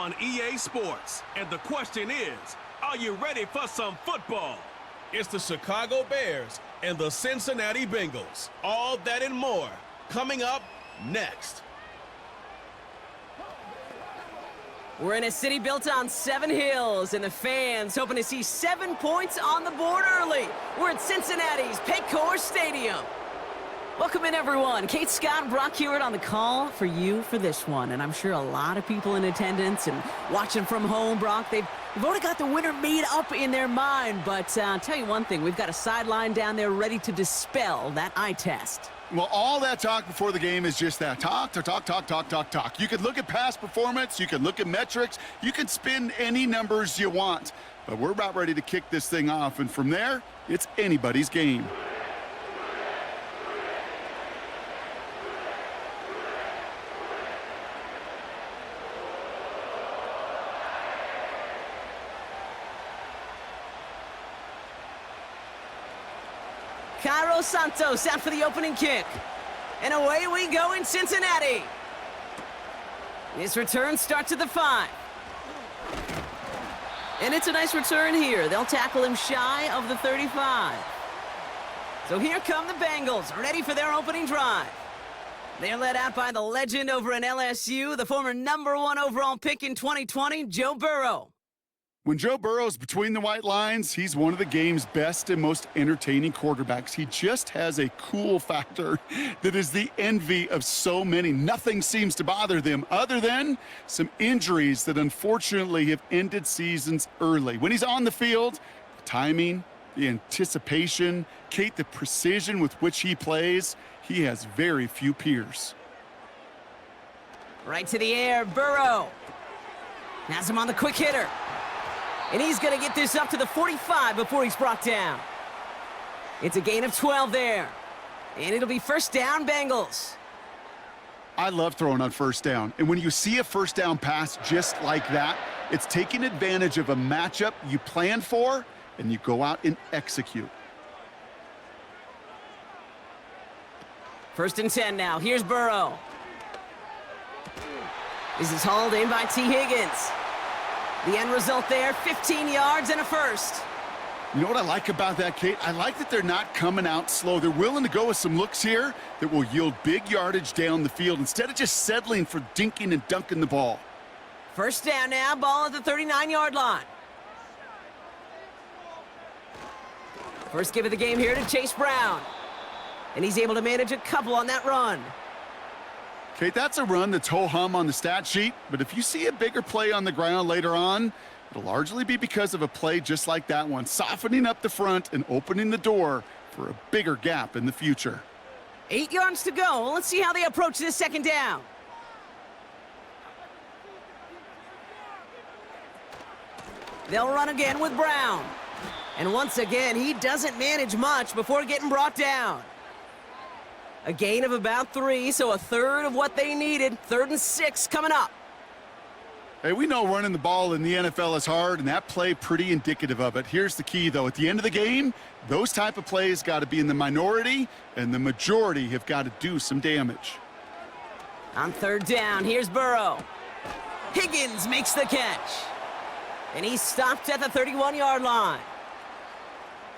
on EA Sports. And the question is, are you ready for some football? It's the Chicago Bears and the Cincinnati Bengals. All that and more coming up next. We're in a city built on 7 hills, and the fans hoping to see 7 points on the board early. We're at Cincinnati's Paycor Stadium. Welcome in, everyone. Kate, Scott, Brock Hewitt on the call for you for this one. And I'm sure a lot of people in attendance and watching from home, Brock, they've already got the winner made up in their mind. But I'll tell you one thing, we've got a sideline down there ready to dispel that eye test. Well, all that talk before the game is just that. Talk. You can look at past performance. You can look at metrics. You can spin any numbers you want. But we're about ready to kick this thing off. And from there, it's anybody's game. Cairo Santos out for the opening kick. And away we go in Cincinnati. His return starts at the 5. And it's a nice return here. They'll tackle him shy of the 35. So here come the Bengals, ready for their opening drive. They're led out by the legend over in LSU, the former #1 overall pick in 2020, Joe Burrow. When Joe Burrow's between the white lines, he's one of the game's best and most entertaining quarterbacks. He just has a cool factor that is the envy of so many. Nothing seems to bother them other than some injuries that unfortunately have ended seasons early. When he's on the field, the timing, the anticipation, Kate, the precision with which he plays, he has very few peers. Right to the air, Burrow. Has him on the quick hitter. And he's going to get this up to the 45 before he's brought down. It's a gain of 12 there. And it'll be first down, Bengals. I love throwing on first down. And when you see a first down pass just like that, it's taking advantage of a matchup you plan for, and you go out and execute. First and 10 now. Here's Burrow. This is hauled in by T. Higgins. The end result there, 15 yards and a first. You know what I like about that, Kate? I like that they're not coming out slow. They're willing to go with some looks here that will yield big yardage down the field instead of just settling for dinking and dunking the ball. First down now, ball at the 39-yard line. First give of the game here to Chase Brown. And he's able to manage a couple on that run. Kate, that's a run that's ho-hum on the stat sheet, but if you see a bigger play on the ground later on, it'll largely be because of a play just like that one, softening up the front and opening the door for a bigger gap in the future. 8 yards to go. Let's see how they approach this second down. They'll run again with Brown. And once again, he doesn't manage much before getting brought down. A gain of about 3, so a third of what they needed. 3rd and 6 coming up. Hey, we know running the ball in the NFL is hard, and that play pretty indicative of it. Here's the key, though. At the end of the game, those type of plays got to be in the minority, and the majority have got to do some damage. On 3rd down, here's Burrow. Higgins makes the catch. And he's stopped at the 31-yard line.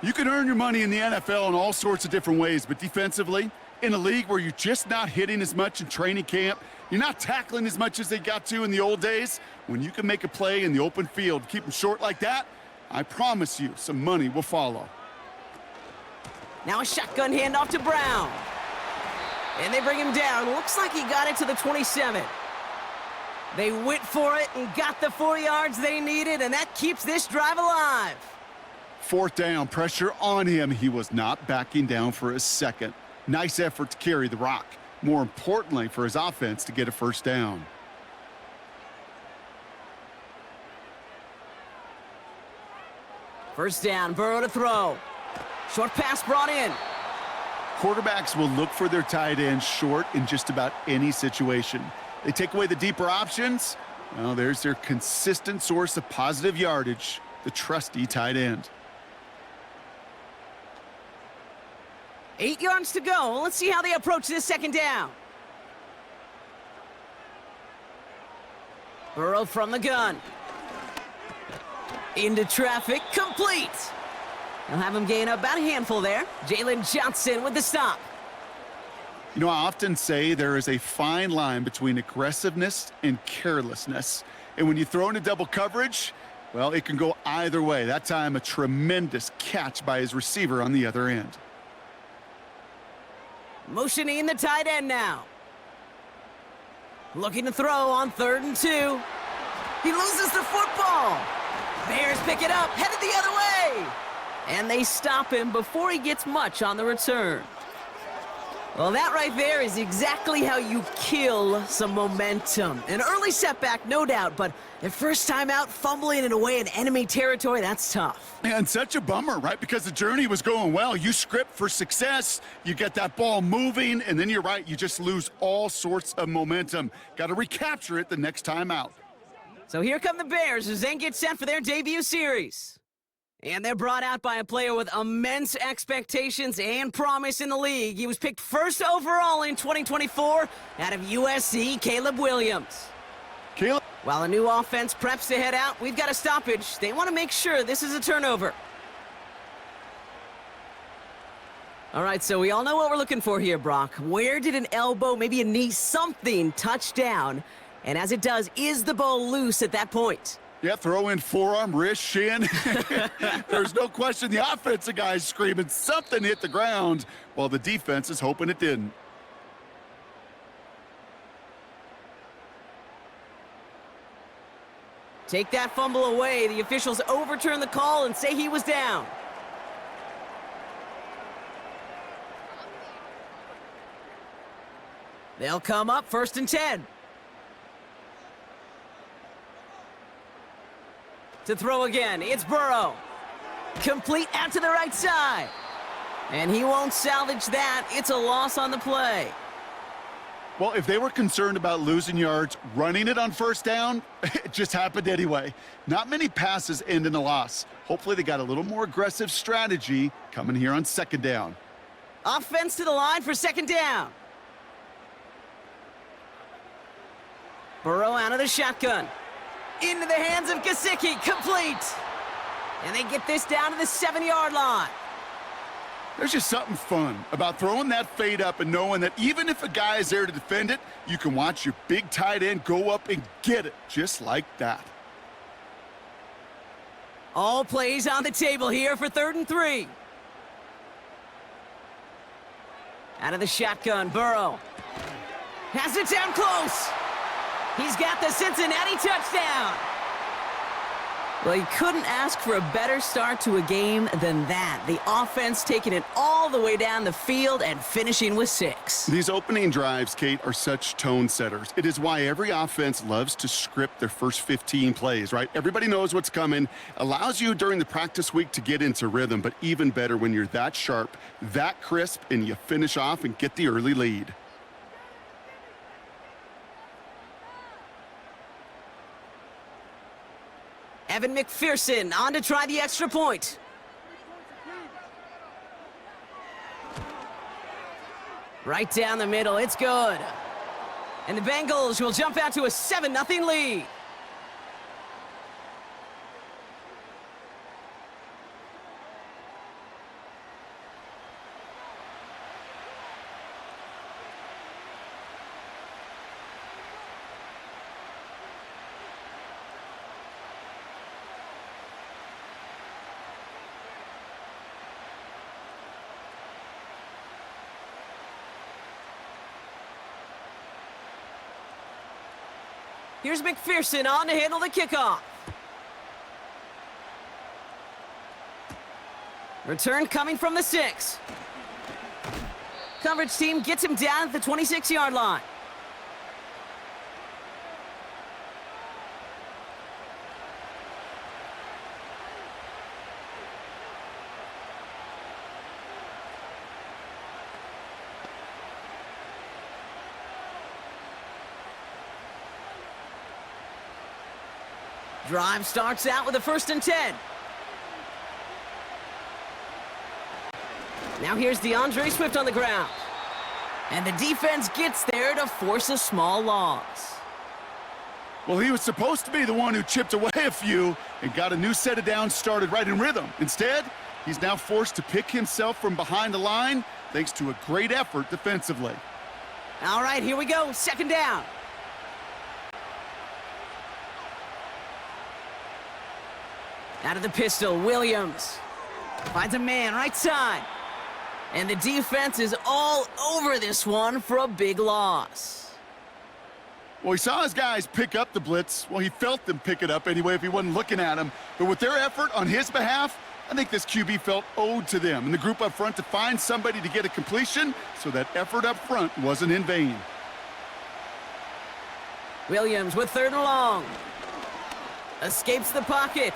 You can earn your money in the NFL in all sorts of different ways, but defensively, in a league where you're just not hitting as much in training camp, you're not tackling as much as they got to in the old days, when you can make a play in the open field, keep them short like that, I promise you some money will follow. Now a shotgun handoff to Brown. And they bring him down. Looks like he got it to the 27. They went for it and got the 4 yards they needed, and that keeps this drive alive. 4th down, pressure on him. He was not backing down for a second. Nice effort to carry the rock. More importantly, for his offense to get a first down. First down, Burrow to throw. Short pass brought in. Quarterbacks will look for their tight end short in just about any situation. They take away the deeper options. Well, there's their consistent source of positive yardage, the trusty tight end. 8 yards to go. Let's see how they approach this second down. Burrow from the gun. Into traffic, complete. They'll have him gain about a handful there. Jalen Johnson with the stop. You know, I often say there is a fine line between aggressiveness and carelessness. And when you throw into double coverage, well, it can go either way. That time, a tremendous catch by his receiver on the other end. Motioning the tight end now. Looking to throw on 3rd and 2. He loses the football. Bears pick it up, headed the other way. And they stop him before he gets much on the return. Well, that right there is exactly how you kill some momentum. An early setback, no doubt, but their first time out, fumbling it away in enemy territory, that's tough. And such a bummer, right? Because the journey was going well. You script for success, you get that ball moving, and then you're right, you just lose all sorts of momentum. Got to recapture it the next time out. So here come the Bears as they get set for their debut series. And they're brought out by a player with immense expectations and promise in the league. He was picked 1st overall in 2024 out of USC, Caleb Williams. Caleb. While a new offense preps to head out, we've got a stoppage. They want to make sure this is a turnover. All right, so we all know what we're looking for here, Brock. Where did an elbow, maybe a knee, something touch down? And as it does, is the ball loose at that point? Yeah, throw in forearm, wrist, shin. There's no question the offensive guy's screaming something hit the ground while the defense is hoping it didn't. Take that fumble away. The officials overturn the call and say he was down. They'll come up 1st and 10. To throw again, it's Burrow. Complete out to the right side. And he won't salvage that. It's a loss on the play. Well, if they were concerned about losing yards, running it on 1st down, it just happened anyway. Not many passes end in a loss. Hopefully they got a little more aggressive strategy coming here on 2nd down. Offense to the line for 2nd down. Burrow out of the shotgun. Into the hands of Gesicki, complete. And they get this down to the 7-yard line. There's just something fun about throwing that fade up and knowing that even if a guy is there to defend it, you can watch your big tight end go up and get it just like that. All plays on the table here for 3rd and 3. Out of the shotgun, Burrow. Has it down close. He's got the Cincinnati touchdown. Well, you couldn't ask for a better start to a game than that. The offense taking it all the way down the field and finishing with 6. These opening drives, Kate, are such tone setters. It is why every offense loves to script their first 15 plays, right? Everybody knows what's coming. Allows you during the practice week to get into rhythm, but even better when you're that sharp, that crisp, and you finish off and get the early lead. Evan McPherson on to try the extra point. Right down the middle, it's good. And the Bengals will jump out to a 7-0 lead. Here's McPherson on to handle the kickoff. Return coming from the 6. Coverage team gets him down at the 26-yard line. Drive starts out with a 1st and 10. Now here's DeAndre Swift on the ground. And the defense gets there to force a small loss. Well, he was supposed to be the one who chipped away a few and got a new set of downs started right in rhythm. Instead, he's now forced to pick himself from behind the line thanks to a great effort defensively. All right, here we go. Second down. Out of the pistol, Williams. Finds a man, right side. And the defense is all over this one for a big loss. Well, he saw his guys pick up the blitz. Well, he felt them pick it up anyway if he wasn't looking at him. But with their effort on his behalf, I think this QB felt owed to them and the group up front to find somebody to get a completion, so that effort up front wasn't in vain. Williams with third and long. Escapes the pocket.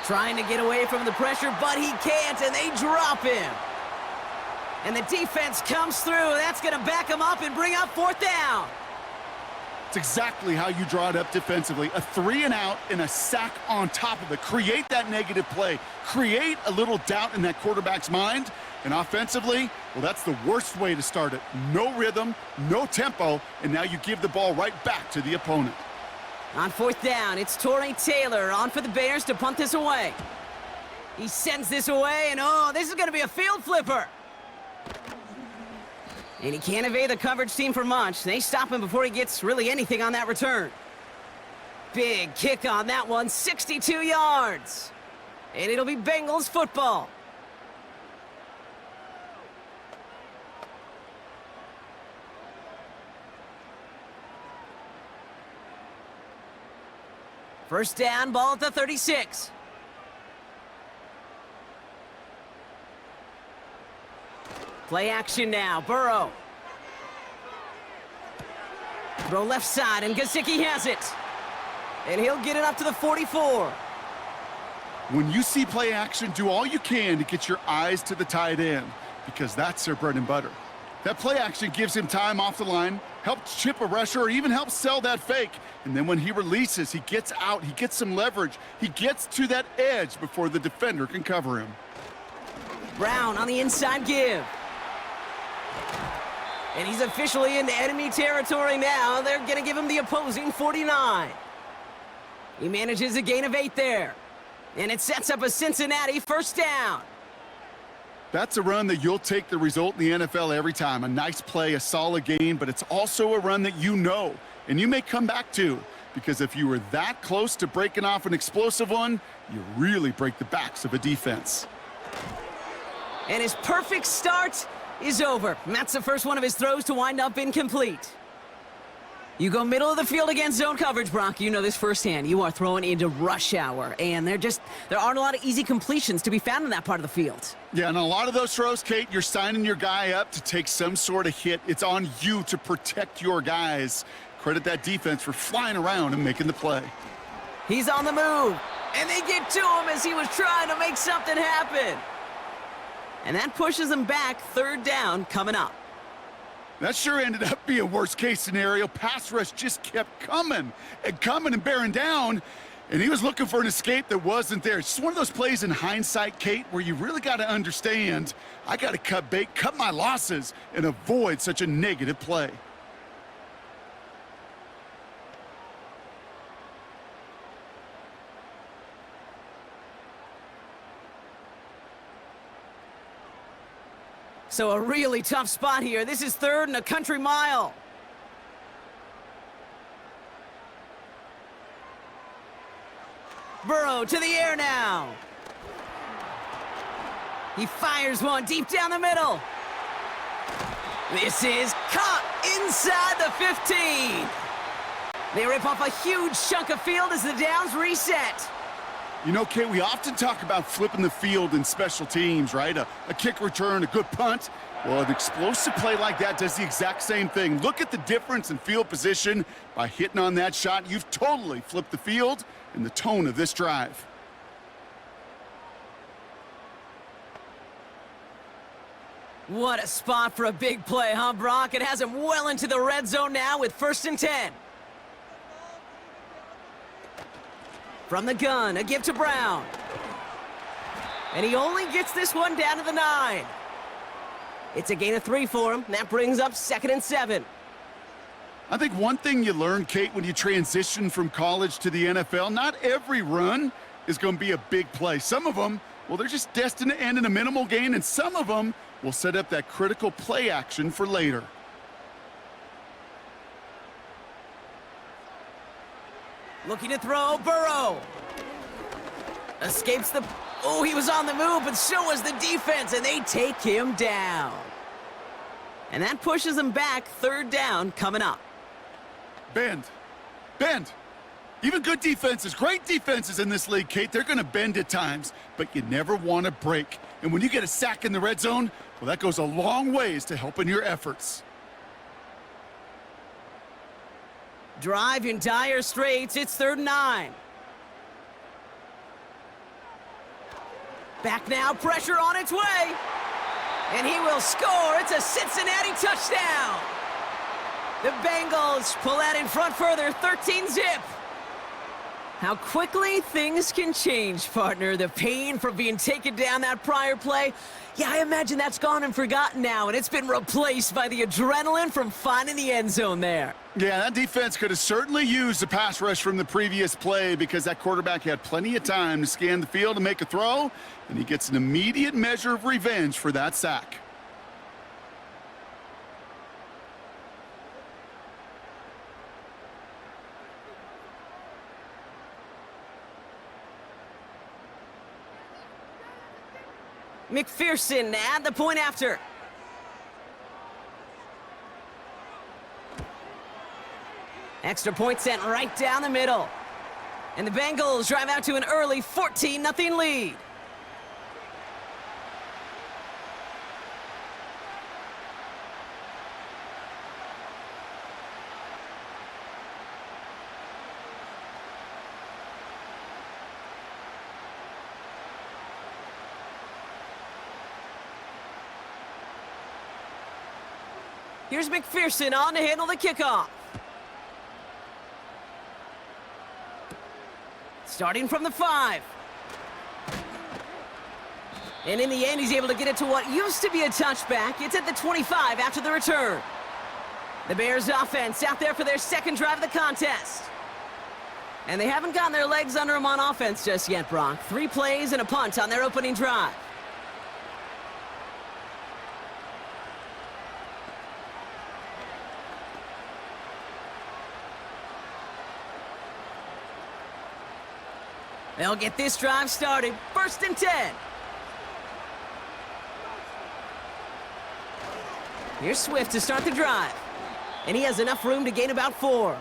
Trying to get away from the pressure, but he can't, and they drop him. And the defense comes through. That's going to back him up and bring up fourth down. It's exactly how you draw it up defensively. A 3 and out and a sack on top of it. Create that negative play. Create a little doubt in that quarterback's mind. And offensively, well, that's the worst way to start it. No rhythm, no tempo, and now you give the ball right back to the opponent. On fourth down, it's Torrey Taylor on for the Bears to punt this away. He sends this away, and oh, this is going to be a field flipper. And he can't evade the coverage team for much. They stop him before he gets really anything on that return. Big kick on that one, 62 yards. And it'll be Bengals football. First down, ball at the 36. Play action now, Burrow. Throw left side, and Gesicki has it. And he'll get it up to the 44. When you see play action, do all you can to get your eyes to the tight end, because that's their bread and butter. That play action gives him time off the line, helps chip a rusher, or even helps sell that fake. And then when he releases, he gets out, he gets some leverage. He gets to that edge before the defender can cover him. Brown on the inside give. And he's officially into enemy territory now. They're going to give him the opposing 49. He manages a gain of 8 there. And it sets up a Cincinnati first down. That's a run that you'll take the result in the NFL every time. A nice play, a solid gain, but it's also a run that you know and you may come back to, because if you were that close to breaking off an explosive one, you really break the backs of a defense. And his perfect start is over. And that's the first one of his throws to wind up incomplete. You go middle of the field against zone coverage, Brock. You know this firsthand. You are throwing into rush hour, and there aren't a lot of easy completions to be found in that part of the field. Yeah, and a lot of those throws, Kate, you're signing your guy up to take some sort of hit. It's on you to protect your guys. Credit that defense for flying around and making the play. He's on the move, and they get to him as he was trying to make something happen. And that pushes him back. Third down coming up. That sure ended up being a worst-case scenario. Pass rush just kept coming and bearing down, and he was looking for an escape that wasn't there. It's just one of those plays in hindsight, Kate, where you really got to understand, I got to cut bait, cut my losses, and avoid such a negative play. So a really tough spot here. This is third and a country mile. Burrow to the air now. He fires one deep down the middle. This is caught inside the 15. They rip off a huge chunk of field as the downs reset. You know, Kate, we often talk about flipping the field in special teams, right? A kick return, a good punt. Well, an explosive play like that does the exact same thing. Look at the difference in field position. By hitting on that shot, you've totally flipped the field and the tone of this drive. What a spot for a big play, huh, Brock? It has him well into the red zone now with 1st and 10. From the gun, a give to Brown. And he only gets this one down to the 9. It's a gain of 3 for him. That brings up 2nd and 7. I think one thing you learn, Kate, when you transition from college to the NFL, not every run is going to be a big play. Some of them, well, they're just destined to end in a minimal gain, and some of them will set up that critical play action for later. Looking to throw, Burrow. Escapes the... Oh, he was on the move, but so was the defense, and they take him down. And that pushes him back. 3rd down coming up. Bend. Bend. Even good defenses, great defenses in this league, Kate, they're going to bend at times, but you never want to break. And when you get a sack in the red zone, well, that goes a long ways to helping your efforts. Drive in dire straits. It's 3rd and 9. Back now, pressure on its way. And he will score. It's a Cincinnati touchdown. The Bengals pull that in front further, 13-zip. How quickly things can change, partner. The pain from being taken down that prior play, yeah, I imagine that's gone and forgotten now, and it's been replaced by the adrenaline from finding the end zone there. Yeah, that defense could have certainly used the pass rush from the previous play because that quarterback had plenty of time to scan the field and make a throw, and he gets an immediate measure of revenge for that sack. McPherson at the point after. Extra point sent right down the middle. And the Bengals drive out to an early 14-0 lead. Here's McPherson on to handle the kickoff. Starting from the 5. And in the end, he's able to get it to what used to be a touchback. It's at the 25 after the return. The Bears offense out there for their 2nd drive of the contest. And they haven't gotten their legs under them on offense just yet, Brock. 3 plays and a punt on their opening drive. They'll get this drive started. 1st and 10. Here's Swift to start the drive. And he has enough room to gain about 4.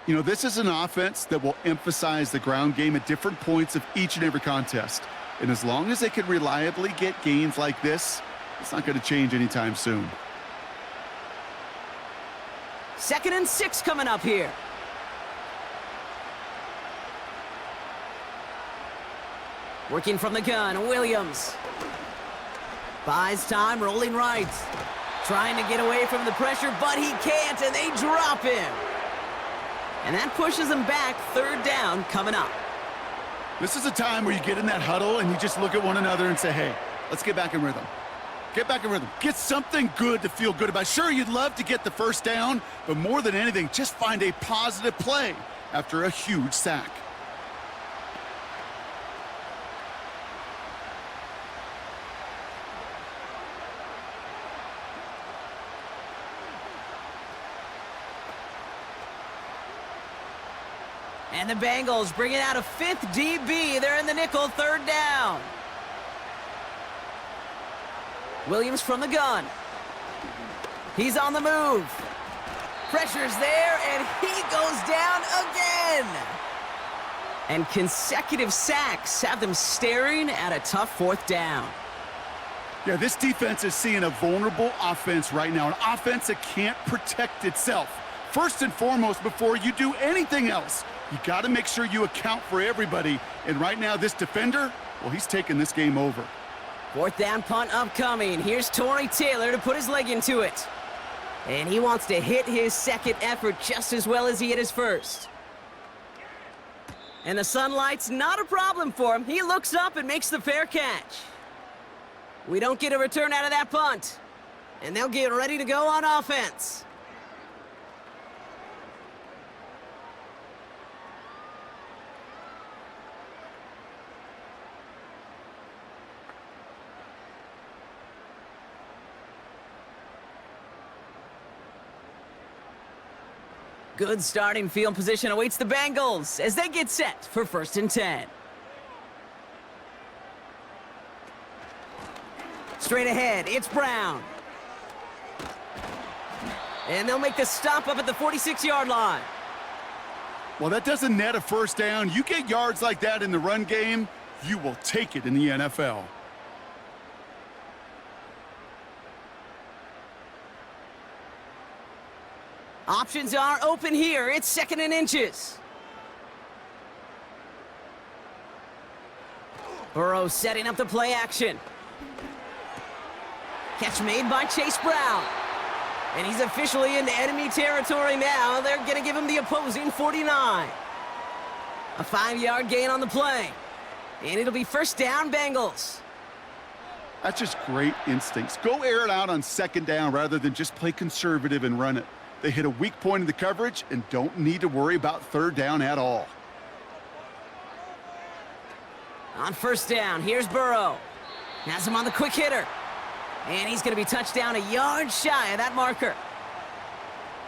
You know, this is an offense that will emphasize the ground game at different points of each and every contest. And as long as they can reliably get gains like this, it's not going to change anytime soon. 2nd and 6 coming up here. Working from the gun, Williams. Buys time, rolling right. Trying to get away from the pressure, but he can't, and they drop him. And that pushes him back. 3rd down coming up. This is a time where you get in that huddle and you just look at one another and say, hey, let's get back in rhythm. Get back in rhythm. Get something good to feel good about. Sure, you'd love to get the 1st down, but more than anything, just find a positive play after a huge sack. And the Bengals bringing out a 5th DB. They're in the nickel, 3rd down. Williams from the gun. He's on the move. Pressure's there, and he goes down again. And consecutive sacks have them staring at a tough 4th down. Yeah, this defense is seeing a vulnerable offense right now, an offense that can't protect itself. First and foremost, before you do anything else, you got to make sure you account for everybody. And right now, this defender, well, he's taking this game over. 4th down punt upcoming. Here's Torrey Taylor to put his leg into it. And he wants to hit his 2nd effort just as well as he hit his 1st. And the sunlight's not a problem for him. He looks up and makes the fair catch. We don't get a return out of that punt. And they'll get ready to go on offense. Good starting field position awaits the Bengals as they get set for 1st and 10. Straight ahead, it's Brown. And they'll make the stop up at the 46-yard line. Well, that doesn't net a first down. You get yards like that in the run game, you will take it in the NFL. Options are open here. It's 2nd and inches. Burrow setting up the play action. Catch made by Chase Brown. And he's officially into enemy territory now. They're going to give him the opposing 49. A 5-yard gain on the play. And it'll be 1st down, Bengals. That's just great instincts. Go air it out on 2nd down rather than just play conservative and run it. They hit a weak point in the coverage and don't need to worry about 3rd down at all. On 1st down, here's Burrow. Has him on the quick hitter. And he's going to be touched down a yard shy of that marker.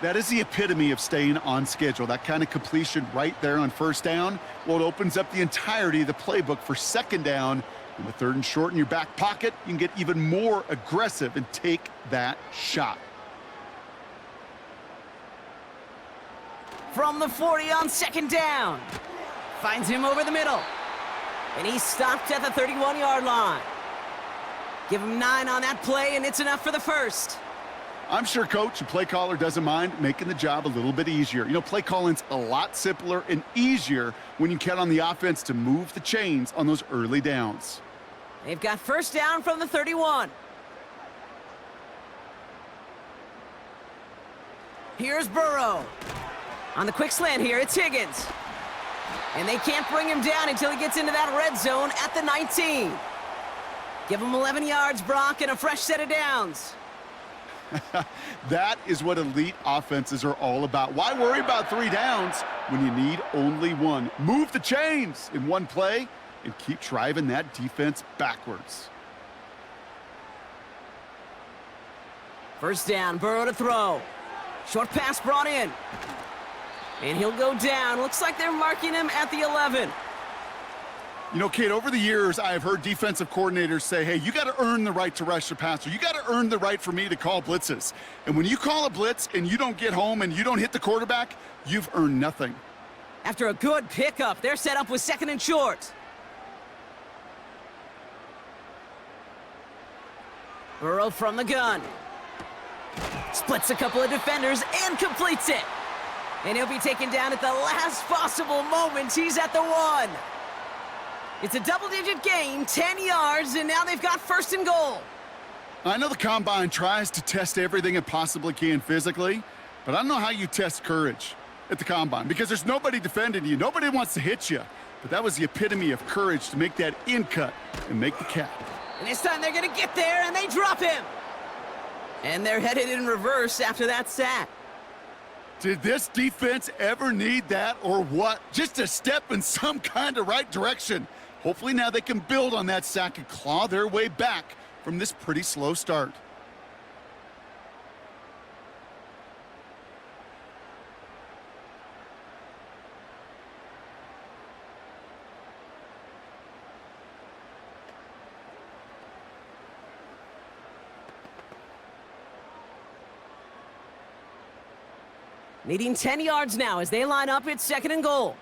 That is the epitome of staying on schedule. That kind of completion right there on 1st down. Well, it opens up the entirety of the playbook for 2nd down. And with 3rd and short in your back pocket, you can get even more aggressive and take that shot. From the 40 on 2nd down. Finds him over the middle. And he's stopped at the 31-yard line. Give him 9 on that play, and it's enough for the 1st. I'm sure coach and play caller doesn't mind making the job a little bit easier. You know, play calling's a lot simpler and easier when you count on the offense to move the chains on those early downs. They've got 1st down from the 31. Here's Burrow. On the quick slant here, it's Higgins. And they can't bring him down until he gets into that red zone at the 19. Give him 11 yards, Brock, and a fresh set of downs. That is what elite offenses are all about. Why worry about 3 downs when you need only 1? Move the chains in one play and keep driving that defense backwards. 1st down, Burrow to throw. Short pass brought in. And he'll go down. Looks like they're marking him at the 11. You know, Kate, over the years, I have heard defensive coordinators say, hey, you got to earn the right to rush the passer. You got to earn the right for me to call blitzes. And when you call a blitz and you don't get home and you don't hit the quarterback, you've earned nothing. After a good pickup, they're set up with 2nd and short. Burrow from the gun. Splits a couple of defenders and completes it. And he'll be taken down at the last possible moment. He's at the 1. It's a double-digit gain, 10 yards, and now they've got 1st and goal. I know the Combine tries to test everything it possibly can physically, but I don't know how you test courage at the Combine because there's nobody defending you. Nobody wants to hit you. But that was the epitome of courage to make that in cut and make the catch. And this time they're going to get there, and they drop him. And they're headed in reverse after that sack. Did this defense ever need that or what? Just a step in some kind of right direction. Hopefully now they can build on that sack and claw their way back from this pretty slow start. Needing 10 yards now as they line up. It's 2nd and goal.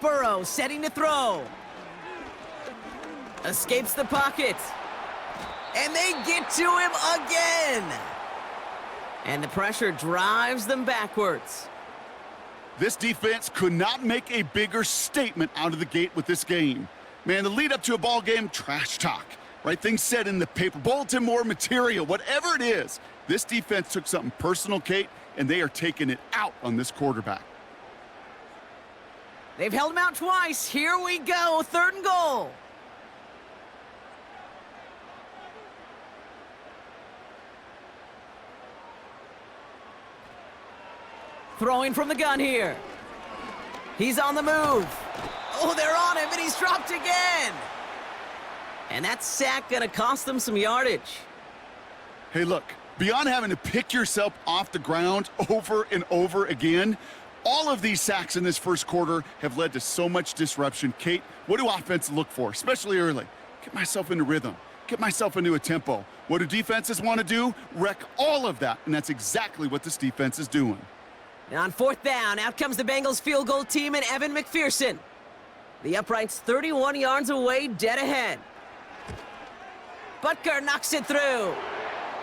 Burrow setting to throw. Escapes the pocket. And they get to him again. And the pressure drives them backwards. This defense could not make a bigger statement out of the gate with this game. Man, the lead up to a ball game, trash talk. Right, things said in the paper, bulletin board material, whatever it is. This defense took something personal, Kate, and they are taking it out on this quarterback. They've held him out twice. Here we go, 3rd and goal. Throwing from the gun here. He's on the move. Oh, they're on him, and he's dropped again. And that sack gonna cost them some yardage. Hey, look, beyond having to pick yourself off the ground over and over again, all of these sacks in this first quarter have led to so much disruption. Kate, what do offenses look for, especially early? Get myself into rhythm. Get myself into a tempo. What do defenses want to do? Wreck all of that, and that's exactly what this defense is doing. And on fourth down, out comes the Bengals field goal team and Evan McPherson. The upright's 31 yards away, dead ahead. Butker knocks it through.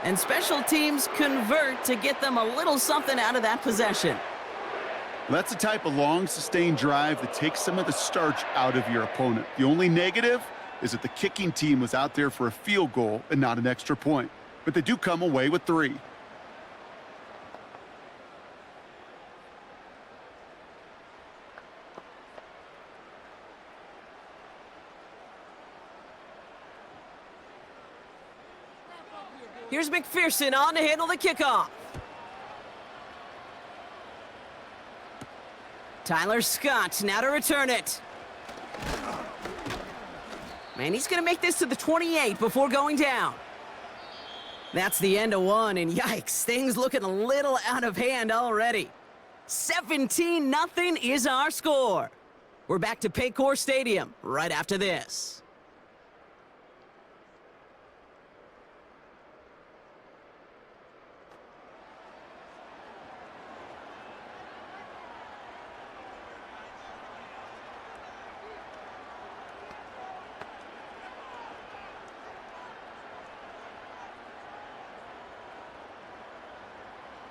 And special teams convert to get them a little something out of that possession. That's the type of long, sustained drive that takes some of the starch out of your opponent. The only negative is that the kicking team was out there for a field goal and not an extra point. But they do come away with 3. Here's McPherson on to handle the kickoff. Tyler Scott now to return it. Man, he's going to make this to the 28 before going down. That's the end of one, and yikes, things looking a little out of hand already. 17-0 is our score. We're back to Paycor Stadium right after this.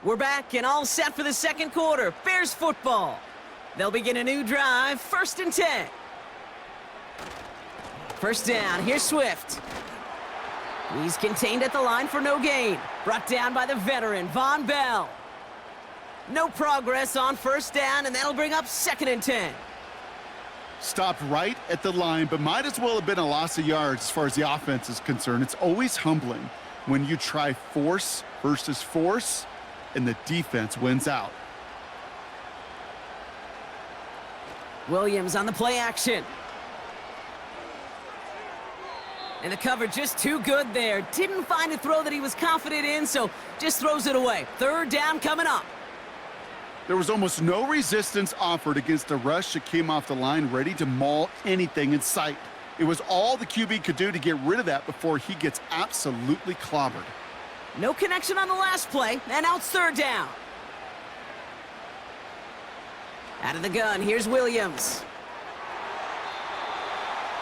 We're back and all set for the second quarter. Bears football. They'll begin a new drive, 1st and 10. First down, here's Swift. He's contained at the line for no gain. Brought down by the veteran, Von Bell. No progress on first down, and that'll bring up 2nd and 10. Stopped right at the line, but might as well have been a loss of yards as far as the offense is concerned. It's always humbling when you try force versus force, and the defense wins out. Williams on the play action. And the cover just too good there. Didn't find a throw that he was confident in, so just throws it away. 3rd down coming up. There was almost no resistance offered against a rush that came off the line ready to maul anything in sight. It was all the QB could do to get rid of that before he gets absolutely clobbered. No connection on the last play, and now it's 3rd down. Out of the gun, here's Williams.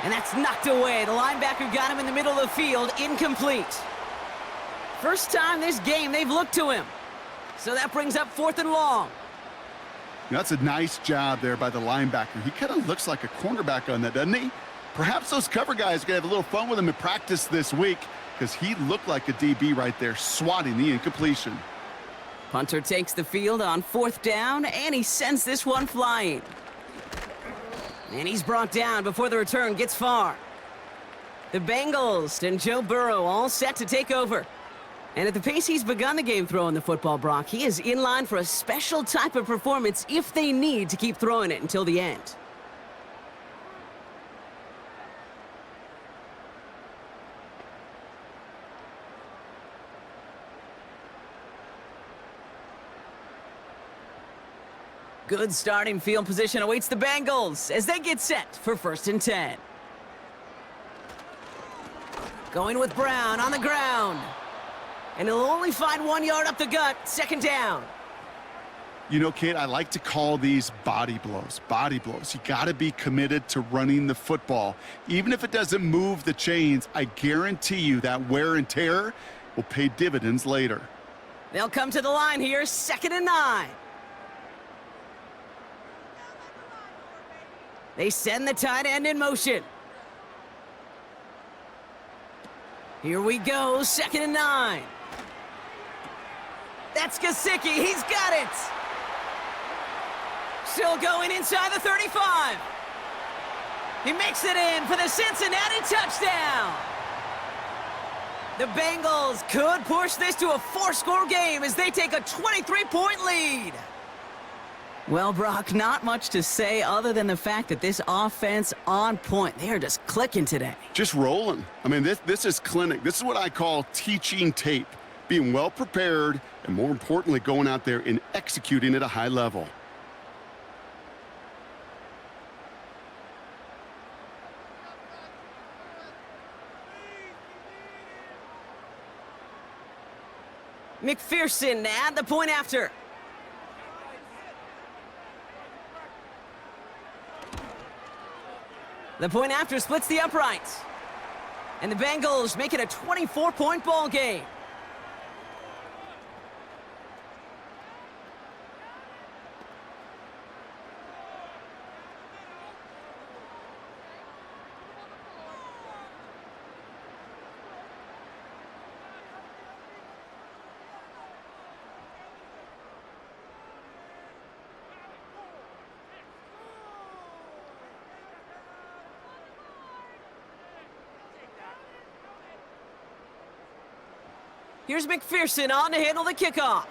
And that's knocked away. The linebacker got him in the middle of the field, incomplete. First time this game they've looked to him. So that brings up 4th and long. That's a nice job there by the linebacker. He kind of looks like a cornerback on that, doesn't he? Perhaps those cover guys are going to have a little fun with him in practice this week, because he looked like a DB right there, swatting the incompletion. Punter takes the field on 4th down, and he sends this one flying. And he's brought down before the return gets far. The Bengals and Joe Burrow all set to take over. And at the pace he's begun the game throwing the football, Brock, he is in line for a special type of performance if they need to keep throwing it until the end. Good starting field position awaits the Bengals as they get set for 1st and 10. Going with Brown on the ground. And he'll only find 1 yard up the gut, 2nd down. You know, Kate, I like to call these body blows. Body blows. You got to be committed to running the football. Even if it doesn't move the chains, I guarantee you that wear and tear will pay dividends later. They'll come to the line here, 2nd and 9. They send the tight end in motion. Here we go, 2nd and 9. That's Gesicki, he's got it. Still going inside the 35. He makes it in for the Cincinnati touchdown. The Bengals could push this to a 4-score game as they take a 23-point lead. Well, Brock, not much to say other than the fact that this offense on point. They are just clicking today. Just rolling. I mean, this is clinic. This is what I call teaching tape. being well prepared, and more importantly, going out there and executing at a high level. McPherson at the point after. The point after splits the uprights. And the Bengals make it a 24-point ball game. Here's McPherson on to handle the kickoff.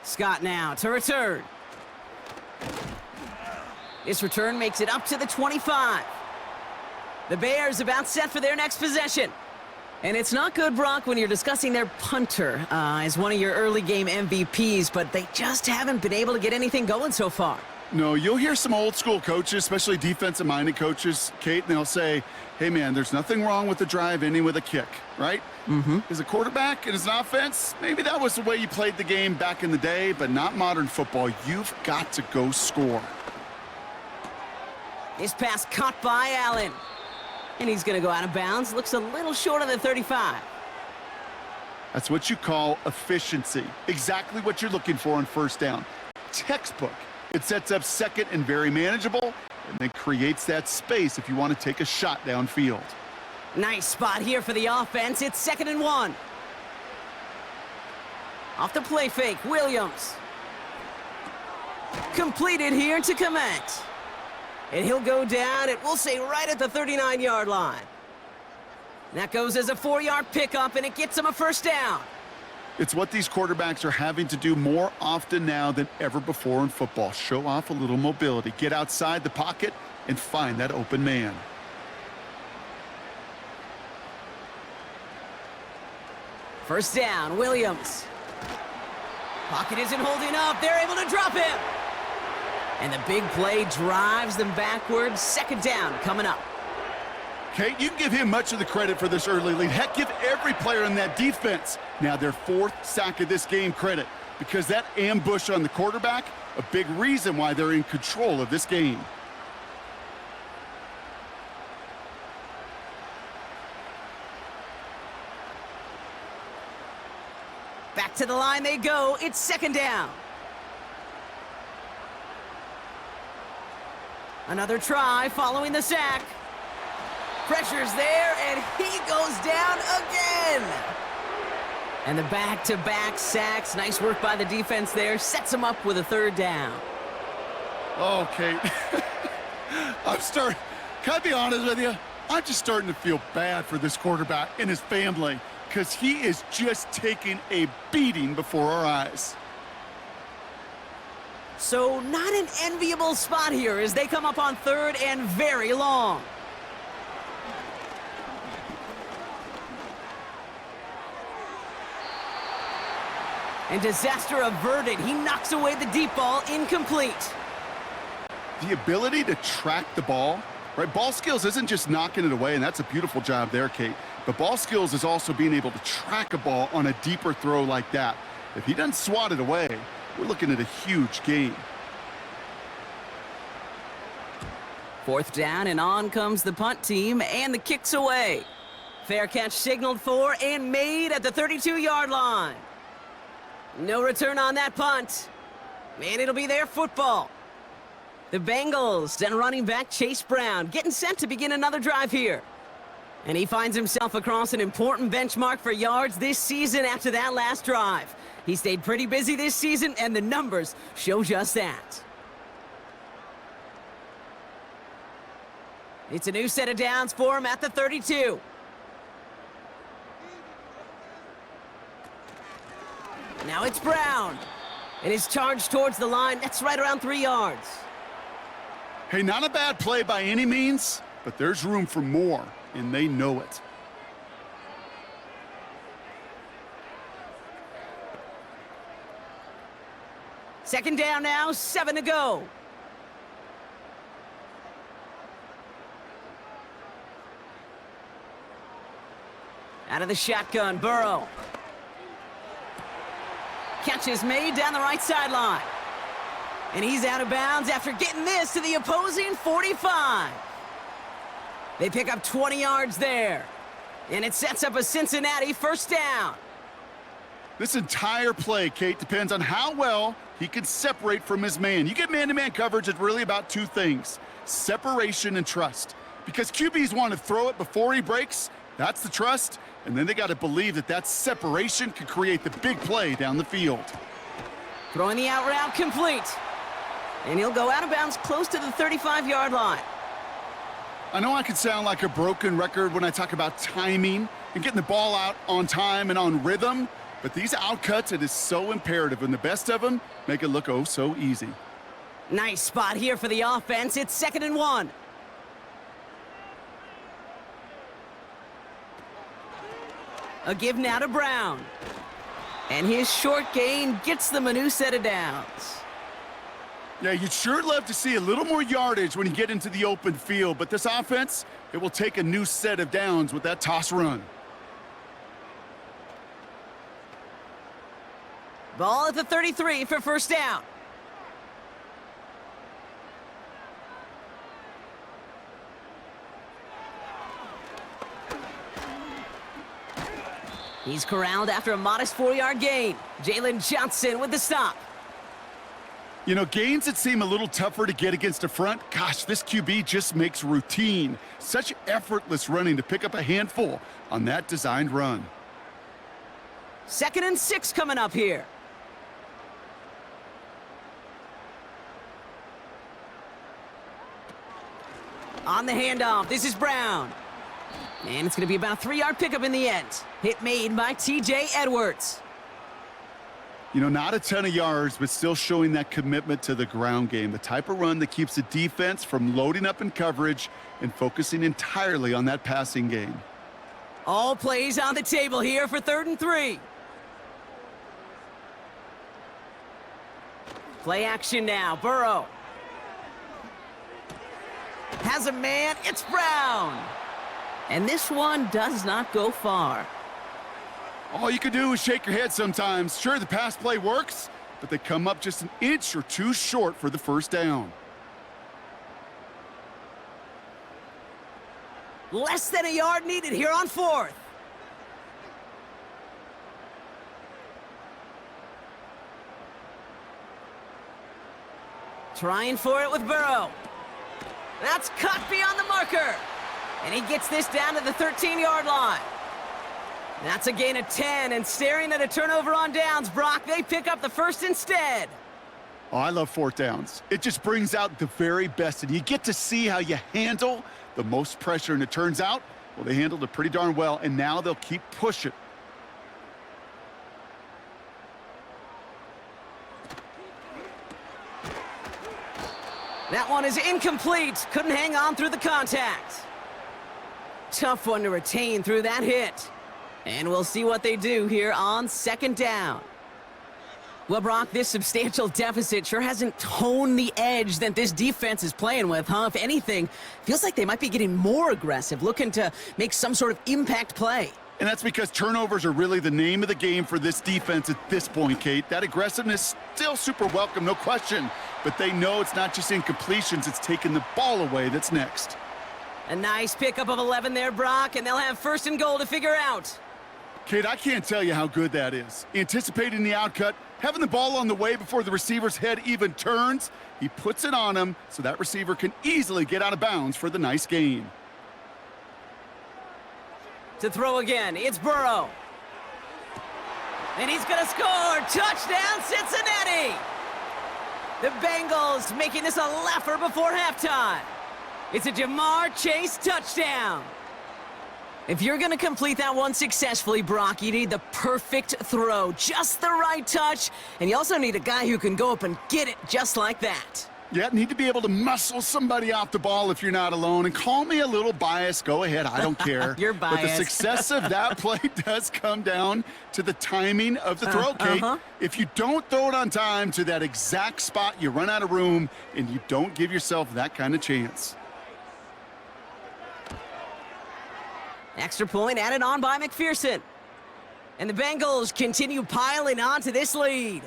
Scott now to return. This return makes it up to the 25. The Bears about set for their next possession. And it's not good, Brock, when you're discussing their punter as one of your early game MVPs, but they just haven't been able to get anything going so far. No, you'll hear some old school coaches, especially defensive-minded coaches, Kate, and they'll say, hey, man, there's nothing wrong with the drive ending with a kick, right? As a quarterback and as an offense, maybe that was the way you played the game back in the day, but not modern football. You've got to go score. This pass caught by Allen. And he's going to go out of bounds. Looks a little short of the 35. That's what you call efficiency. Exactly what you're looking for on first down. Textbook. It sets up second and very manageable, and then creates that space if you want to take a shot downfield. Nice spot here for the offense. It's 2nd and 1. Off the play fake, Williams. Completed here to Komet. And he'll go down, it will say right at the 39-yard line. That goes as a 4-yard pickup, and it gets him a first down. It's what these quarterbacks are having to do more often now than ever before in football. Show off a little mobility. Get outside the pocket and find that open man. First down, Williams. Pocket isn't holding up. They're able to drop him. And the big play drives them backwards. 2nd down coming up. Kate, you can give him much of the credit for this early lead. Heck, give every player in that defense now their 4th sack of this game credit, because that ambush on the quarterback, a big reason why they're in control of this game. Back to the line they go. It's 2nd down. Another try following the sack. Pressure's there, and he goes down again. And the back-to-back sacks. Nice work by the defense there. Sets him up with a 3rd down. Oh, Kate. Can I be honest with you? I'm just starting to feel bad for this quarterback and his family, because he is just taking a beating before our eyes. So not an enviable spot here as they come up on 3rd and very long. And disaster averted. He knocks away the deep ball, incomplete. The ability to track the ball, right? Ball skills isn't just knocking it away, and that's a beautiful job there, Kate. But ball skills is also being able to track a ball on a deeper throw like that. If he doesn't swat it away, we're looking at a huge game. 4th down, and on comes the punt team, and the kick's away. Fair catch signaled for and made at the 32-yard line. No return on that punt. And it'll be their football. The Bengals and running back Chase Brown getting set to begin another drive here. And he finds himself across an important benchmark for yards this season after that last drive. He stayed pretty busy this season, and the numbers show just that. It's a new set of downs for him at the 32. Now it's Brown. It is charged towards the line. That's right around 3 yards. Hey, not a bad play by any means, but there's room for more, and they know it. Second down now, 7 to go. Out of the shotgun, Burrow. Catch is made down the right sideline. And he's out of bounds after getting this to the opposing 45. They pick up 20 yards there. And it sets up a Cincinnati first down. This entire play, Kate, depends on how well he can separate from his man. You get man-to-man coverage, it's really about two things: separation and trust. Because QBs want to throw it before he breaks, that's the trust, and then they got to believe that that separation can create the big play down the field. Throwing the out route complete. And he'll go out of bounds close to the 35-yard line. I know I can sound like a broken record when I talk about timing and getting the ball out on time and on rhythm, but these outcuts, it is so imperative, and the best of them make it look oh so easy. Nice spot here for the offense. It's 2nd and 1. A give now to Brown. And his short gain gets them a new set of downs. Yeah, you'd sure love to see a little more yardage when you get into the open field, but this offense, it will take a new set of downs with that toss run. Ball at the 33 for first down. He's corralled after a modest 4-yard gain. Jalen Johnson with the stop. You know, gains that seem a little tougher to get against a front, gosh, this QB just makes routine. Such effortless running to pick up a handful on that designed run. 2nd and 6 coming up here. On the handoff, this is Brown. And it's going to be about a 3-yard pickup in the end. Hit made by TJ Edwards. You know, not a ton of yards, but still showing that commitment to the ground game. The type of run that keeps the defense from loading up in coverage and focusing entirely on that passing game. All plays on the table here for 3rd and 3. Play action now, Burrow. Has a man, it's Brown. And this one does not go far. All you can do is shake your head sometimes. Sure, the pass play works, but they come up just an inch or two short for the first down. Less than a yard needed here on 4th. Trying for it with Burrow. That's cut beyond the marker. And he gets this down to the 13-yard line. That's a gain of 10, and staring at a turnover on downs, Brock, they pick up the first instead. Oh, I love 4th downs. It just brings out the very best, and you get to see how you handle the most pressure, and it turns out, well, they handled it pretty darn well, and now they'll keep pushing. That one is incomplete. Couldn't hang on through the contact. Tough one to retain through that hit. And we'll see what they do here on 2nd down. Well, Brock, this substantial deficit sure hasn't toned the edge that this defense is playing with, huh? If anything, feels like they might be getting more aggressive, looking to make some sort of impact play. And that's because turnovers are really the name of the game for this defense at this point, Kate. That aggressiveness still super welcome, no question. But they know it's not just incompletions, it's taking the ball away that's next. A nice pickup of 11 there, Brock, and they'll have 1st and goal to figure out. Kate, I can't tell you how good that is. Anticipating the outcut, having the ball on the way before the receiver's head even turns, he puts it on him so that receiver can easily get out of bounds for the nice gain. To throw again, it's Burrow. And he's going to score! Touchdown, Cincinnati! The Bengals making this a laugher before halftime. It's a Jamar Chase touchdown. If you're going to complete that one successfully, Brock, you need the perfect throw, just the right touch, and you also need a guy who can go up and get it just like that. Yeah, need to be able to muscle somebody off the ball if you're not alone. And call me a little biased. Go ahead. I don't care. You're biased. But the success of that play does come down to the timing of the throw, Kate. If you don't throw it on time to that exact spot, you run out of room, and you don't give yourself that kind of chance. Extra point added on by McPherson. And the Bengals continue piling on to this lead.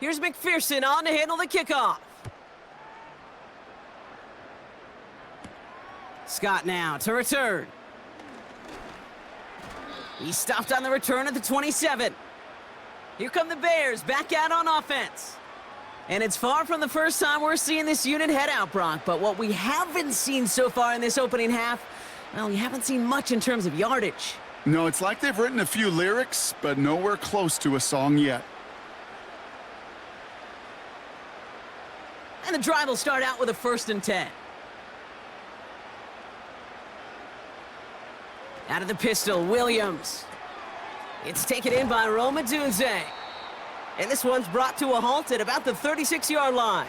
Here's McPherson on to handle the kickoff. Scott now to return. He stopped on the return at the 27. Here come the Bears back out on offense. And it's far from the first time we're seeing this unit head out, Brock. But what we haven't seen so far in this opening half, well, we haven't seen much in terms of yardage. No, it's like they've written a few lyrics, but nowhere close to a song yet. And the drive will start out with a 1st and 10. Out of the pistol, Williams. It's taken in by Roma Dunze. And this one's brought to a halt at about the 36-yard line.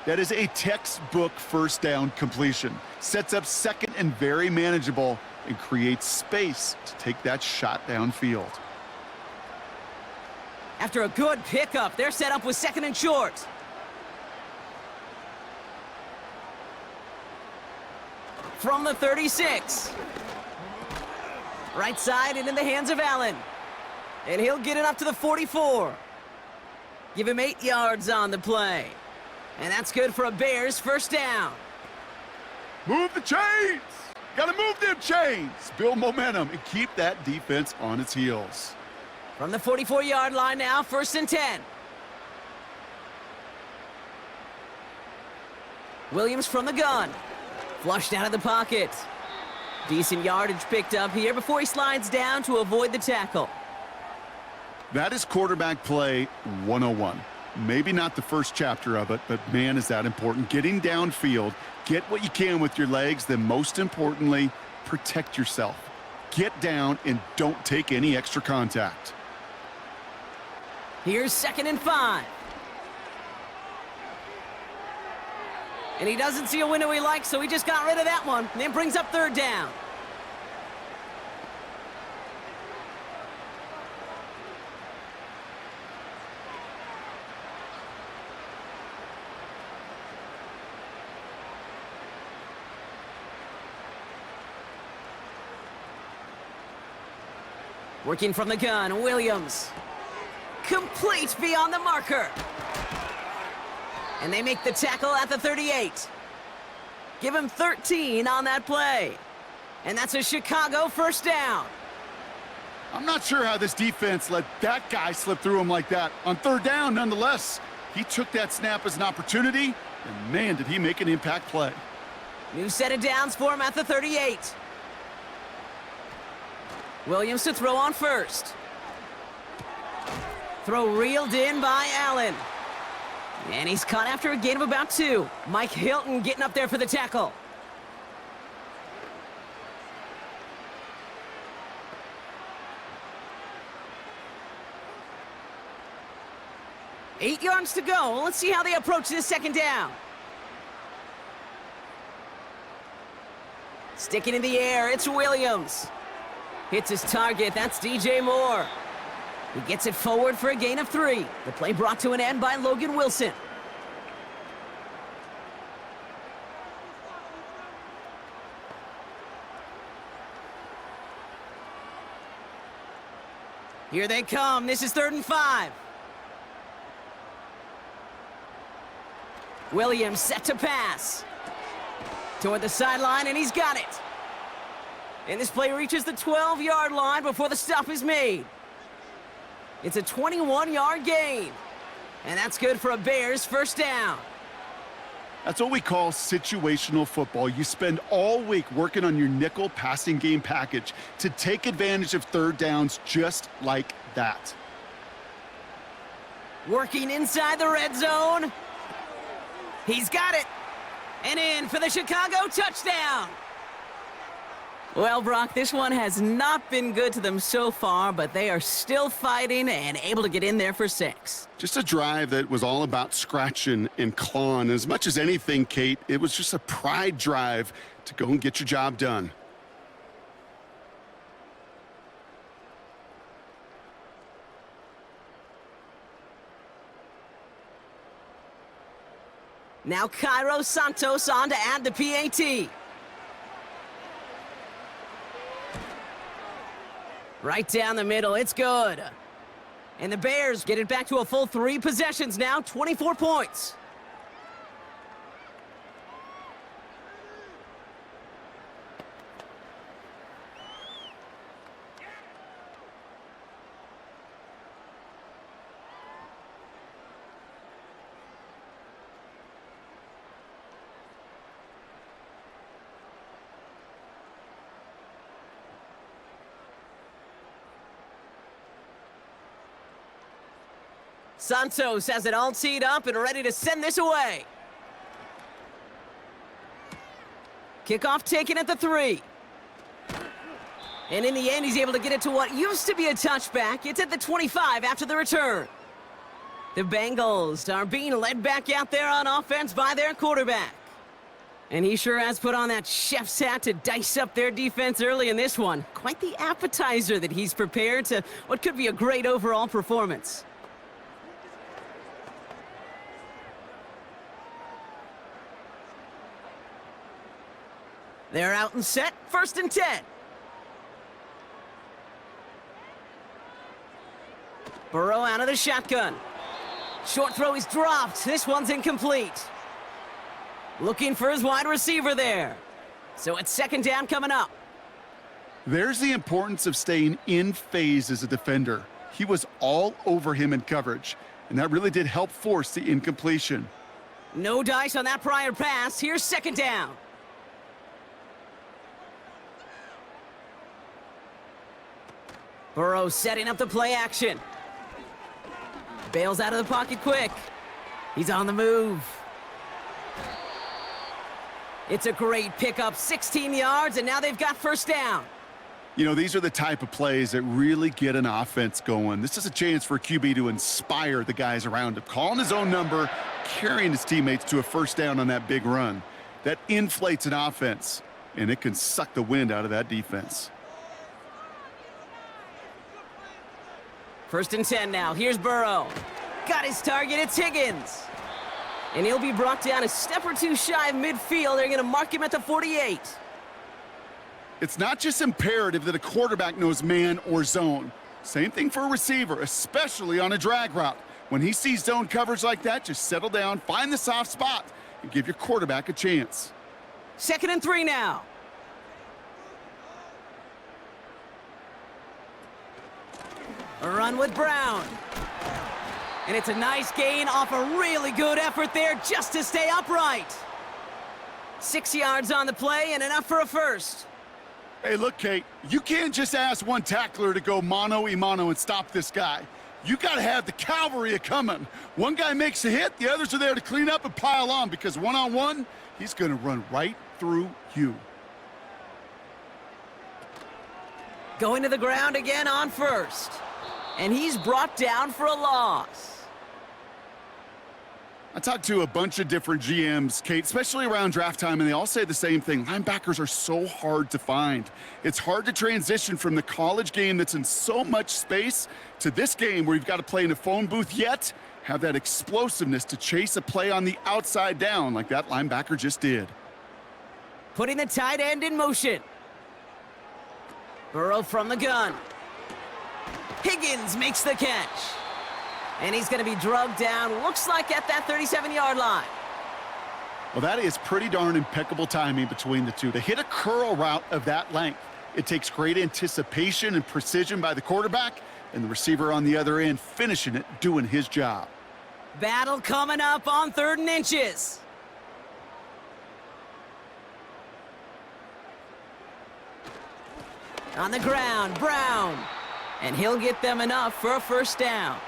That is a textbook first down completion. Sets up second and very manageable and creates space to take that shot downfield. After a good pickup, they're set up with 2nd and short. From the 36. Right side and in the hands of Allen. And he'll get it up to the 44. Give him 8 yards on the play. And that's good for a Bears 1st down. Move the chains! Gotta move them chains! Build momentum and keep that defense on its heels. From the 44-yard line now, 1st and 10. Williams from the gun. Flushed out of the pocket. Decent yardage picked up here before he slides down to avoid the tackle. That is quarterback play 101. Maybe not the first chapter of it, but man, is that important. Getting downfield, get what you can with your legs, then most importantly, protect yourself. Get down and don't take any extra contact. Here's 2nd and 5. And he doesn't see a window he likes, so he just got rid of that one. And then brings up 3rd down. Working from the gun, Williams. Complete beyond the marker. And they make the tackle at the 38. Give him 13 on that play. And that's a Chicago 1st down. I'm not sure how this defense let that guy slip through him like that. On 3rd down, nonetheless, he took that snap as an opportunity, and man, did he make an impact play. New set of downs for him at the 38. Williams to throw on 1st. Throw reeled in by Allen. And he's caught after a gain of about 2. Mike Hilton getting up there for the tackle. Eight yards to go. Let's see how they approach this 2nd down. Sticking in the air, it's Williams. Hits his target, that's DJ Moore. He gets it forward for a gain of 3. The play brought to an end by Logan Wilson. Here they come. This is 3rd and 5. Williams set to pass. Toward the sideline, and he's got it. And this play reaches the 12-yard line before the stop is made. It's a 21-yard gain. And that's good for a Bears first down. That's what we call situational football. You spend all week working on your nickel passing game package to take advantage of third downs just like that. Working inside the red zone. He's got it. And in for the Chicago touchdown. Well, Brock, this one has not been good to them so far, but they are still fighting and able to get in there for 6. Just a drive that was all about scratching and clawing. As much as anything, Kate, it was just a pride drive to go and get your job done. Now Cairo Santos on to add the PAT. Right down the middle, it's good. And the Bears get it back to a full 3 possessions now, 24 points. Santos has it all teed up and ready to send this away. Kickoff taken at the 3. And in the end, he's able to get it to what used to be a touchback. It's at the 25 after the return. The Bengals are being led back out there on offense by their quarterback. And he sure has put on that chef's hat to dice up their defense early in this one. Quite the appetizer that he's prepared to what could be a great overall performance. They're out and set, 1st and 10. Burrow out of the shotgun. Short throw is dropped. This one's incomplete. Looking for his wide receiver there. So it's 2nd down coming up. There's the importance of staying in phase as a defender. He was all over him in coverage, and that really did help force the incompletion. No dice on that prior pass. Here's 2nd down. Burrow setting up the play action. Bails out of the pocket quick. He's on the move. It's a great pickup, 16 yards, and now they've got 1st down. You know, these are the type of plays that really get an offense going. This is a chance for QB to inspire the guys around him, calling his own number, carrying his teammates to a 1st down on that big run. That inflates an offense, and it can suck the wind out of that defense. 1st and 10 now. Here's Burrow. Got his target. It's Higgins. And he'll be brought down a step or 2 shy of midfield. They're going to mark him at the 48. It's not just imperative that a quarterback knows man or zone. Same thing for a receiver, especially on a drag route. When he sees zone coverage like that, just settle down, find the soft spot, and give your quarterback a chance. 2nd and 3 now. A run with Brown. And it's a nice gain off a really good effort there just to stay upright. 6 yards on the play and enough for a 1st. Hey, look, Kate, you can't just ask one tackler to go mano-a-mano and stop this guy. You got to have the cavalry coming. One guy makes a hit, the others are there to clean up and pile on because one-on-one, he's going to run right through you. Going to the ground again on 1st. And he's brought down for a loss. I talked to a bunch of different GMs, Kate, especially around draft time, and they all say the same thing. Linebackers are so hard to find. It's hard to transition from the college game that's in so much space to this game where you've got to play in a phone booth, yet have that explosiveness to chase a play on the outside down like that linebacker just did. Putting the tight end in motion. Burrow from the gun. Higgins makes the catch. And he's going to be drugged down, looks like at that 37-yard line. Well, that is pretty darn impeccable timing between the two. To hit a curl route of that length, it takes great anticipation and precision by the quarterback, and the receiver on the other end finishing it, doing his job. Battle coming up on 3rd and inches. On the ground, Brown. And he'll get them enough for a first down.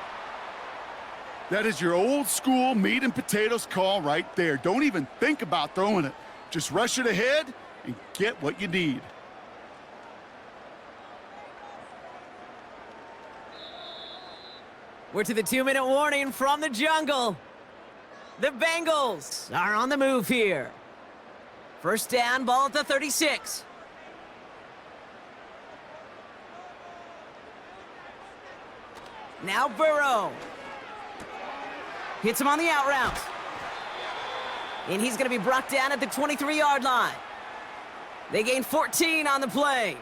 That is your old school meat and potatoes call right there. Don't even think about throwing it. Just rush it ahead and get what you need. We're to the 2-minute warning from the jungle. The Bengals are on the move here. First down, ball at the 36. Now Burrow. Hits him on the out route. And he's going to be brought down at the 23-yard line. They gain 14 on the play.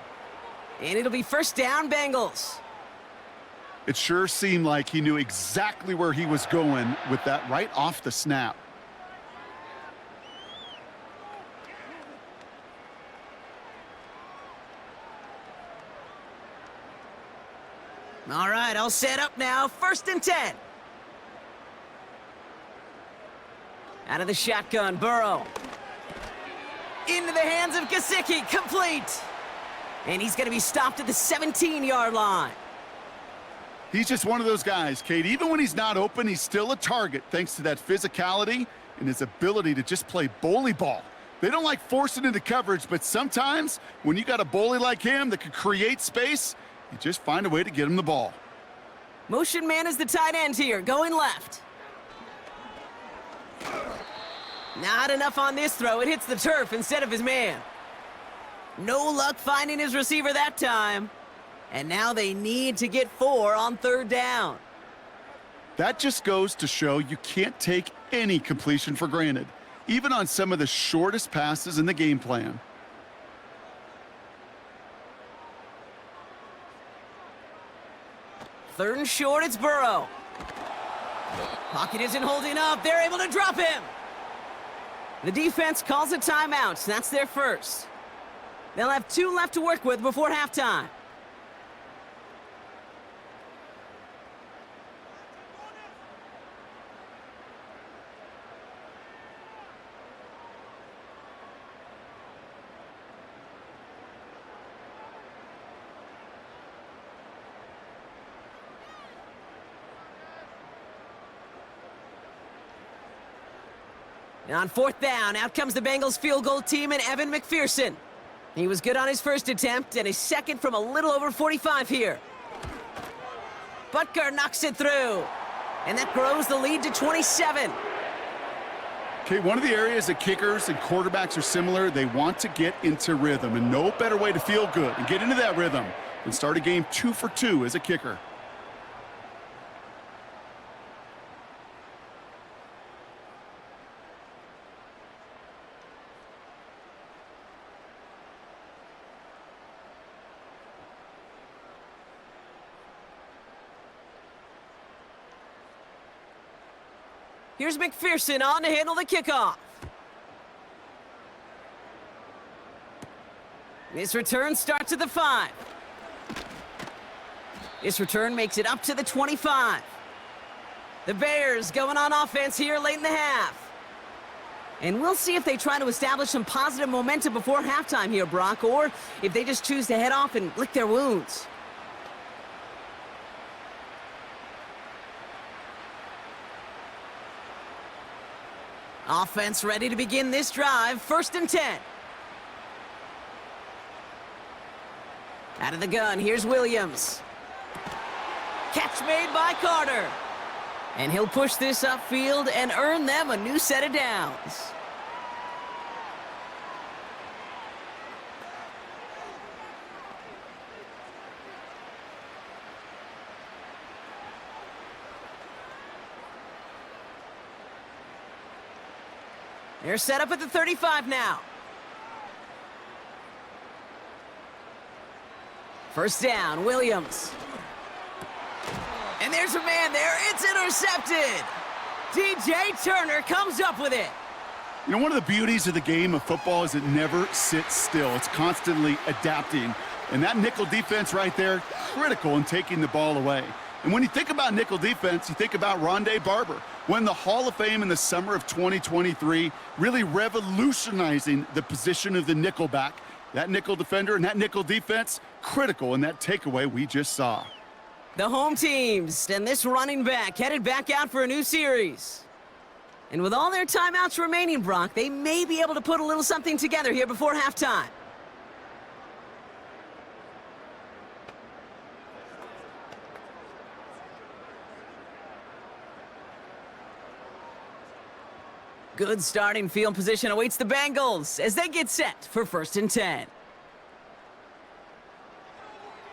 And it'll be first down, Bengals. It sure seemed like he knew exactly where he was going with that right off the snap. All right, all set up now. 1st and 10. Out of the shotgun, Burrow. Into the hands of Gesicki, complete. And he's going to be stopped at the 17-yard line. He's just one of those guys, Kate. Even when he's not open, he's still a target thanks to that physicality and his ability to just play bully ball. They don't like forcing into coverage, but sometimes when you got a bully like him that could create space, you just find a way to get him the ball. Motion man is the tight end here, going left. Not enough on this throw. It hits the turf instead of his man. No luck finding his receiver that time. And now they need to get 4 on 3rd down. That just goes to show you can't take any completion for granted, even on some of the shortest passes in the game plan. Third and short, it's Burrow. Pocket isn't holding up. They're able to drop him. The defense calls a timeout. That's their first. They'll have 2 left to work with before halftime. And on 4th down, out comes the Bengals field goal team and Evan McPherson. He was good on his first attempt and his second from a little over 45 here. Butker knocks it through. And that grows the lead to 27. Okay, one of the areas that kickers and quarterbacks are similar, they want to get into rhythm. And no better way to feel good and get into that rhythm than start a game 2 for 2 as a kicker. Here's McPherson on to handle the kickoff. This return starts at the 5. This return makes it up to the 25. The Bears going on offense here late in the half. And we'll see if they try to establish some positive momentum before halftime here, Brock, or if they just choose to head off and lick their wounds. Offense ready to begin this drive. 1st and 10. Out of the gun, here's Williams. Catch made by Carter. And he'll push this upfield and earn them a new set of downs. They're set up at the 35 now. First down, Williams. And there's a man there. It's intercepted. DJ Turner comes up with it. You know, one of the beauties of the game of football is it never sits still. It's constantly adapting. And that nickel defense right there, critical in taking the ball away. And when you think about nickel defense, you think about Rondé Barber, won the Hall of Fame in the summer of 2023, really revolutionizing the position of the nickelback. That nickel defender and that nickel defense, critical in that takeaway we just saw. The home teams and this running back headed back out for a new series. And with all their timeouts remaining, Brock, they may be able to put a little something together here before halftime. Good starting field position awaits the Bengals as they get set for 1st and 10.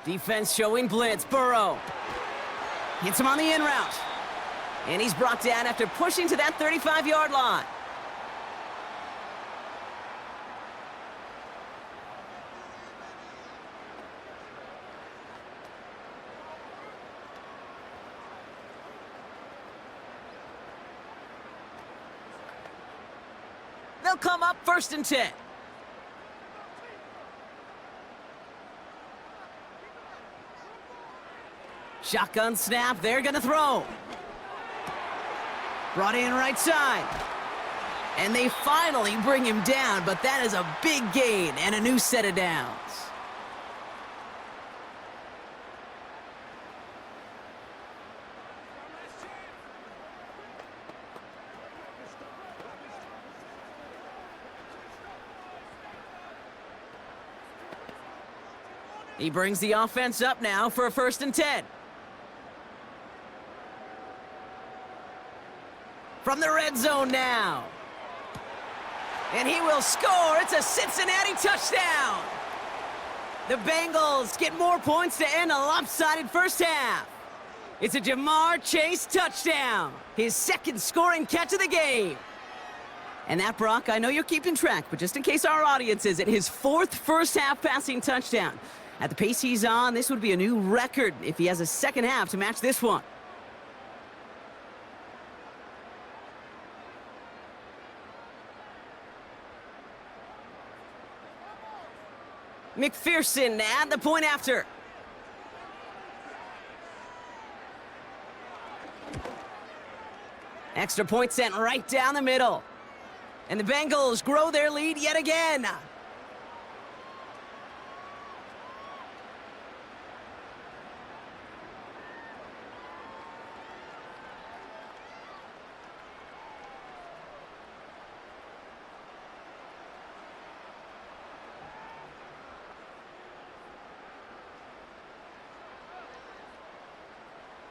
Defense showing blitz. Burrow hits him on the in route. And he's brought down after pushing to that 35-yard line. They'll come up 1st and 10. Shotgun snap, they're gonna throw. Brought in right side. And they finally bring him down, but that is a big gain and a new set of downs. He brings the offense up now for a 1st and 10. From the red zone now. And he will score. It's a Cincinnati touchdown. The Bengals get more points to end a lopsided first half. It's a Jamar Chase touchdown. His 2nd scoring catch of the game. And that, Brock, I know you're keeping track, but just in case our audience isn't, his 4th first-half passing touchdown. At the pace he's on, this would be a new record if he has a 2nd half to match this one. McPherson at the point after. Extra point sent right down the middle. And the Bengals grow their lead yet again.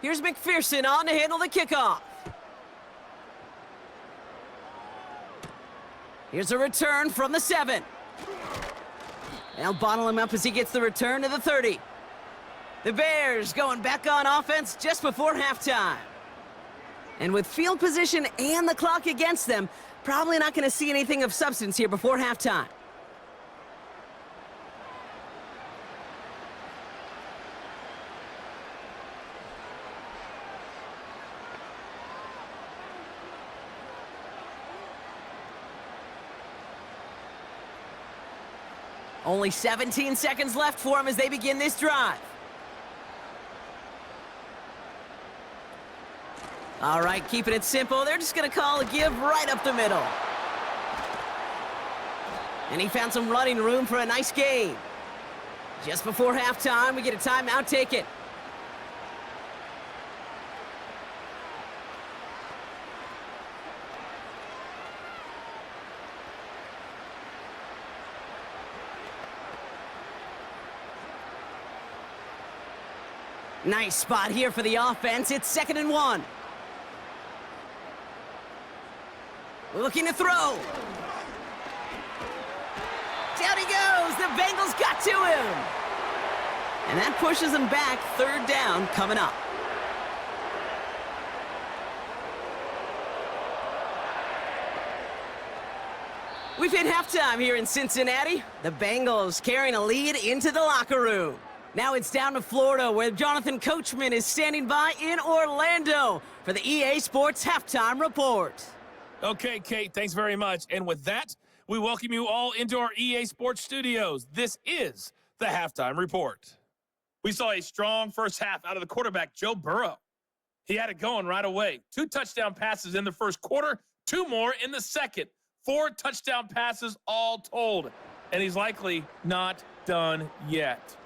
Here's McPherson on to handle the kickoff. Here's a return from the 7. They'll bottle him up as he gets the return to the 30. The Bears going back on offense just before halftime. And with field position and the clock against them, probably not going to see anything of substance here before halftime. Only 17 seconds left for him as they begin this drive. All right, keeping it simple. They're just going to call a give right up the middle. And he found some running room for a nice gain. Just before halftime, we get a timeout taken. Nice spot here for the offense. It's 2nd and 1. Looking to throw. Down he goes. The Bengals got to him. And that pushes them back. 3rd down coming up. We've hit halftime here in Cincinnati. The Bengals carrying a lead into the locker room. Now it's down to Florida, where Jonathan Coachman is standing by in Orlando for the EA Sports Halftime Report. Okay, Kate, thanks very much. And with that, we welcome you all into our EA Sports studios. This is the Halftime Report. We saw a strong first half out of the quarterback, Joe Burrow. He had it going right away. 2 touchdown passes in the first quarter, 2 more in the second. 4 touchdown passes all told. And he's likely not done yet.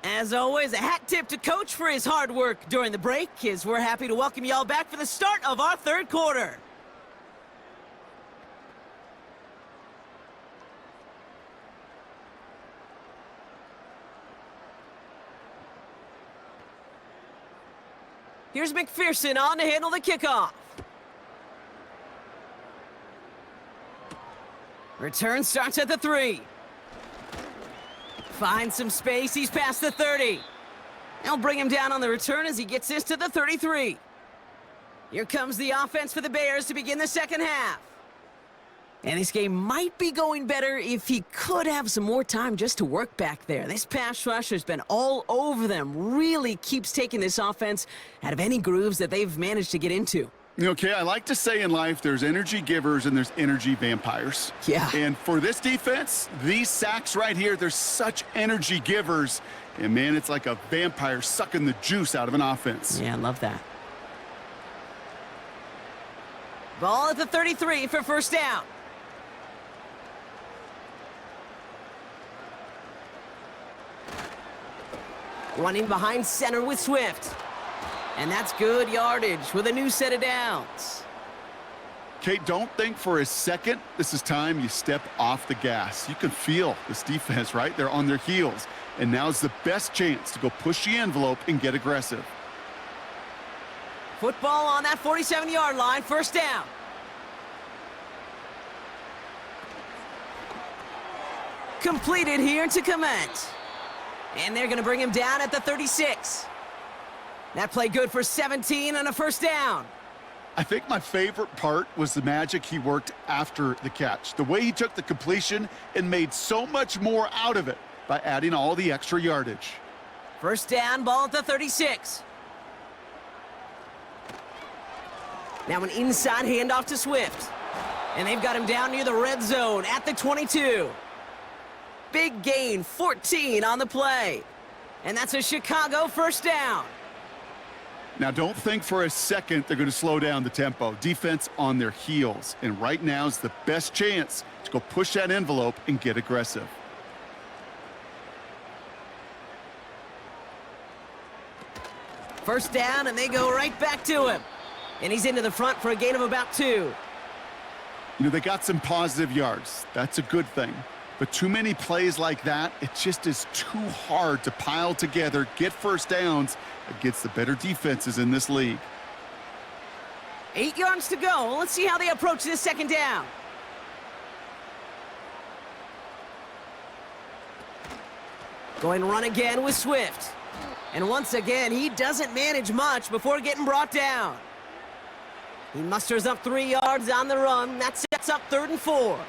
As always, a hat tip to Coach for his hard work during the break, as we're happy to welcome y'all back for the start of our third quarter. Here's McPherson on to handle the kickoff. Return starts at the 3. Finds some space, he's past the 30. They'll bring him down on the return as he gets this to the 33. Here comes the offense for the Bears to begin the second half. And this game might be going better if he could have some more time just to work back there. This pass rush has been all over them. Really keeps taking this offense out of any grooves that they've managed to get into. Okay, I like to say in life there's energy givers and there's energy vampires. Yeah. And for this defense, these sacks right here, they're such energy givers. And, man, it's like a vampire sucking the juice out of an offense. Yeah, I love that. Ball at the 33 for first down. Running behind center with Swift. And that's good yardage with a new set of downs. Kate, don't think for a second this is time you step off the gas. You can feel this defense, right? They're on their heels. And now's the best chance to go push the envelope and get aggressive. Football on that 47-yard line, first down. Completed here to Komet. And they're going to bring him down at the 36. That play good for 17 on a first down. I think my favorite part was the magic he worked after the catch. The way he took the completion and made so much more out of it by adding all the extra yardage. First down, ball at the 36. Now an inside handoff to Swift. And they've got him down near the red zone at the 22. Big gain, 14 on the play. And that's a Chicago first down. Now, don't think for a second they're going to slow down the tempo. Defense on their heels. And right now is the best chance to go push that envelope and get aggressive. First down, and they go right back to him. And he's into the front for a gain of about 2. You know, they got some positive yards. That's a good thing. But too many plays like that, it just is too hard to pile together, get first downs against the better defenses in this league. 8 yards to go. Let's see how they approach this second down. Going run again with Swift. And once again, he doesn't manage much before getting brought down. He musters up 3 yards on the run. That sets up 3rd and 4.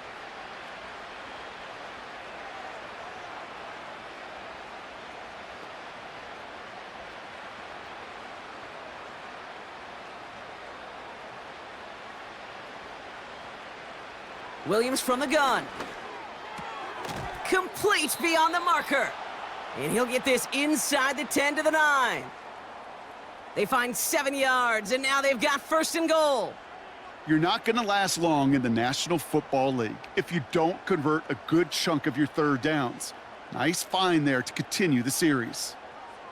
Williams from the gun. Complete beyond the marker. And he'll get this inside the 10 to the 9. They find 7 yards, and now they've got 1st and goal. You're not going to last long in the National Football League if you don't convert a good chunk of your 3rd downs. Nice find there to continue the series.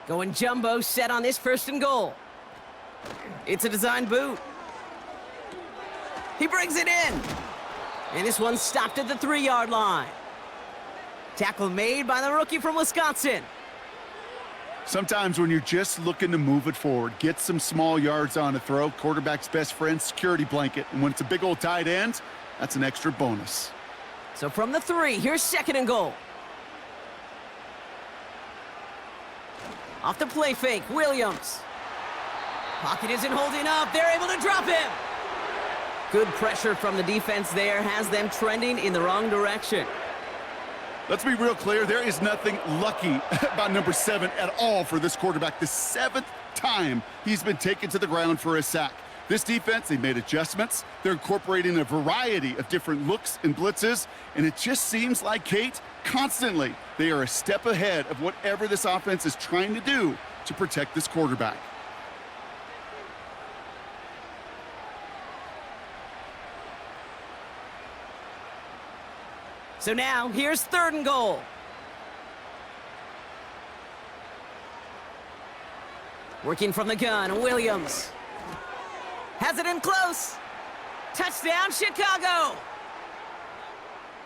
Going jumbo set on this 1st and goal. It's a design boot. He brings it in. And this one stopped at the 3-yard line. Tackle made by the rookie from Wisconsin. Sometimes when you're just looking to move it forward, get some small yards on a throw, quarterback's best friend, security blanket. And when it's a big old tight end, that's an extra bonus. So from the 3, here's 2nd and goal. Off the play fake, Williams. Pocket isn't holding up. They're able to drop him. Good pressure from the defense there has them trending in the wrong direction. Let's be real clear. There is nothing lucky about number 7 at all for this quarterback. The 7th time he's been taken to the ground for a sack. This defense, they made adjustments. They're incorporating a variety of different looks and blitzes, and it just seems like, Kate, constantly they are a step ahead of whatever this offense is trying to do to protect this quarterback. So now, here's 3rd and goal. Working from the gun, Williams. Has it in close. Touchdown, Chicago!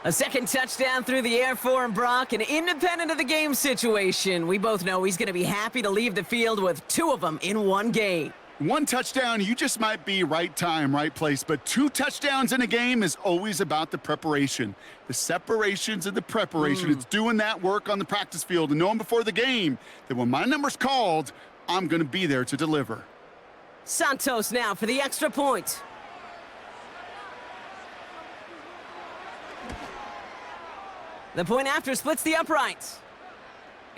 A second touchdown through the air for Brock, and independent of the game situation, we both know he's going to be happy to leave the field with 2 of them in one game. 1 touchdown, you just might be right time, right place. But 2 touchdowns in a game is always about the preparation. The separations and the preparation. It's doing that work on the practice field and knowing before the game that when my number's called, I'm going to be there to deliver. Santos now for the extra point. The point after splits the uprights.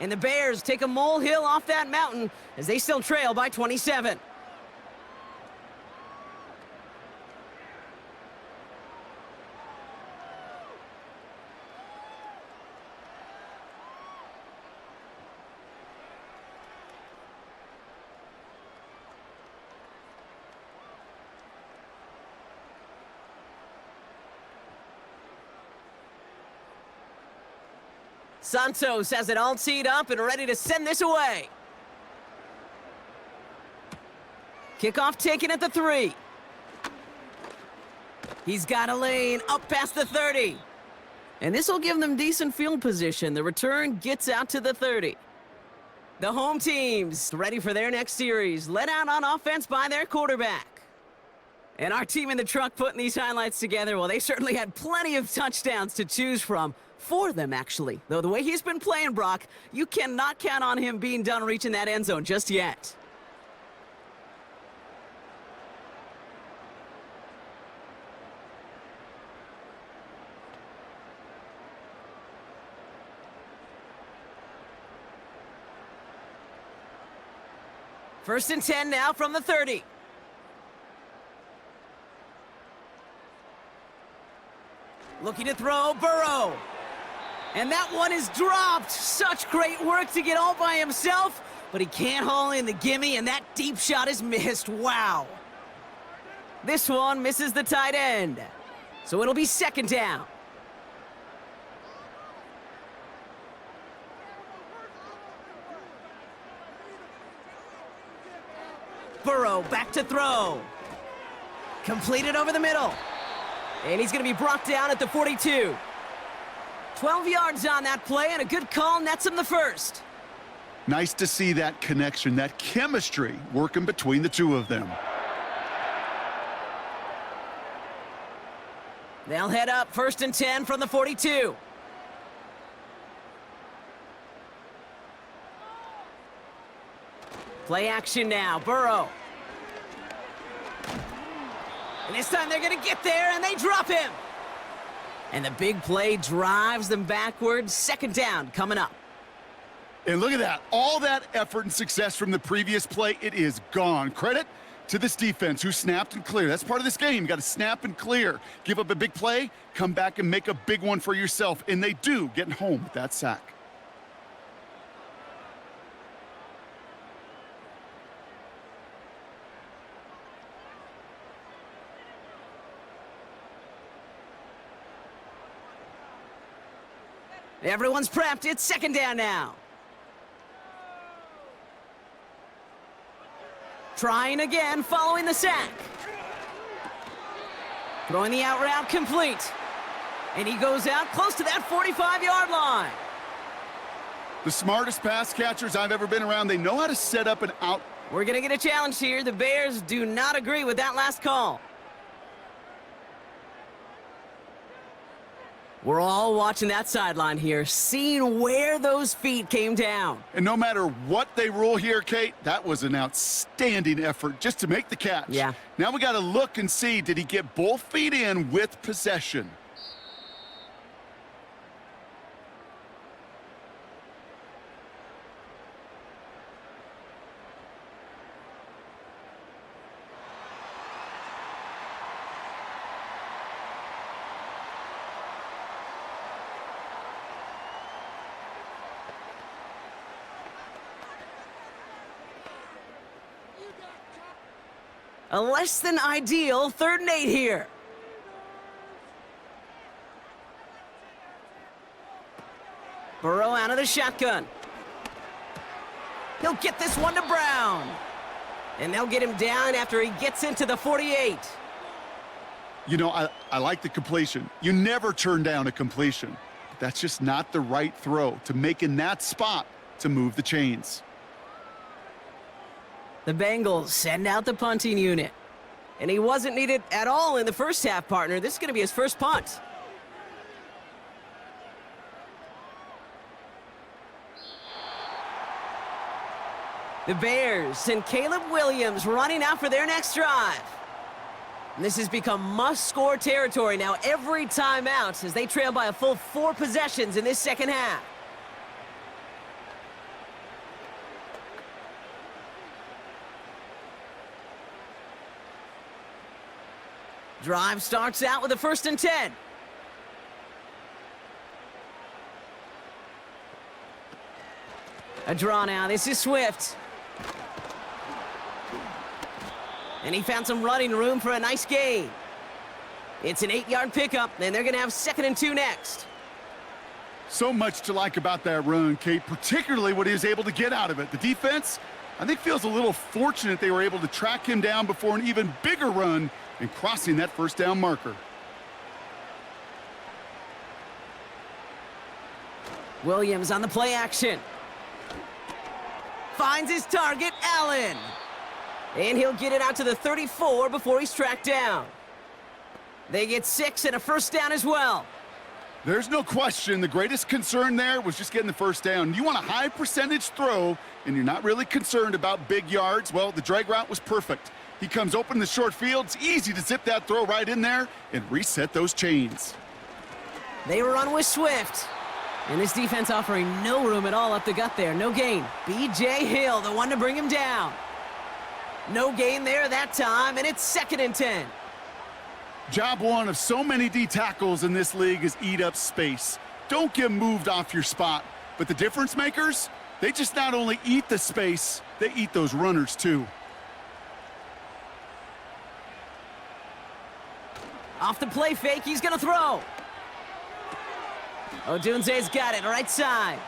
And the Bears take a molehill off that mountain as they still trail by 27. Santos has it all teed up and ready to send this away. Kickoff taken at the 3. He's got a lane up past the 30. And this will give them decent field position. The return gets out to the 30. The home team's ready for their next series, led out on offense by their quarterback. And our team in the truck putting these highlights together, well, they certainly had plenty of touchdowns to choose from. 4 of them, actually. Though the way he's been playing, Brock, you cannot count on him being done reaching that end zone just yet. First and 10 now from the 30. Looking to throw, Burrow. And that one is dropped. Such great work to get all by himself, but he can't haul in the gimme, and that deep shot is missed. Wow. This one misses the tight end. So it'll be 2nd down. Burrow back to throw. Completed over the middle. And he's going to be brought down at the 42. 12 yards on that play, and a good call nets him the first. Nice to see that connection, that chemistry working between the 2 of them. They'll head up 1st and 10 from the 42. Play action now, Burrow. And this time they're going to get there, and they drop him. And the big play drives them backwards. 2nd down coming up. And look at that. All that effort and success from the previous play, it is gone. Credit to this defense who snapped and cleared. That's part of this game. You got to snap and clear. Give up a big play, come back and make a big one for yourself. And they do, getting home with that sack. Everyone's prepped. It's 2nd down now. Trying again, following the sack. Throwing the out route complete. And he goes out close to that 45-yard line. The smartest pass catchers I've ever been around, they know how to set up an out. We're going to get a challenge here. The Bears do not agree with that last call. We're all watching that sideline here, seeing where those feet came down. And no matter what they rule here, Kate, that was an outstanding effort just to make the catch. Yeah. Now we got to look and see, did he get both feet in with possession? A less than ideal 3rd and 8 here. Burrow out of the shotgun. He'll get this one to Brown. And they'll get him down after he gets into the 48. You know, I like the completion. You never turn down a completion. But that's just not the right throw to make in that spot to move the chains. The Bengals send out the punting unit. And he wasn't needed at all in the first half, partner. This is going to be his first punt. The Bears and Caleb Williams running out for their next drive. And this has become must-score territory now every time out as they trail by a full 4 possessions in this second half. Drive starts out with a 1st and 10. A draw now. This is Swift. And he found some running room for a nice gain. It's an 8-yard pickup, and they're going to have 2nd and 2 next. So much to like about that run, Kate, particularly what he was able to get out of it. The defense, I think, feels a little fortunate they were able to track him down before an even bigger run and crossing that 1st down marker. Williams on the play action. Finds his target, Allen. And he'll get it out to the 34 before he's tracked down. They get 6 and a 1st down as well. There's no question the greatest concern there was just getting the 1st down. You want a high percentage throw, and you're not really concerned about big yards. Well, the drag route was perfect. He comes open in the short field. It's easy to zip that throw right in there and reset those chains. They run with Swift. And this defense offering no room at all up the gut there. No gain. B.J. Hill, the one to bring him down. No gain there that time, and it's 2nd and 10. Job one of so many D tackles in this league is eat up space. Don't get moved off your spot. But the difference makers, they just not only eat the space, they eat those runners too. Off the play fake, he's going to throw. Odunze's got it, right side.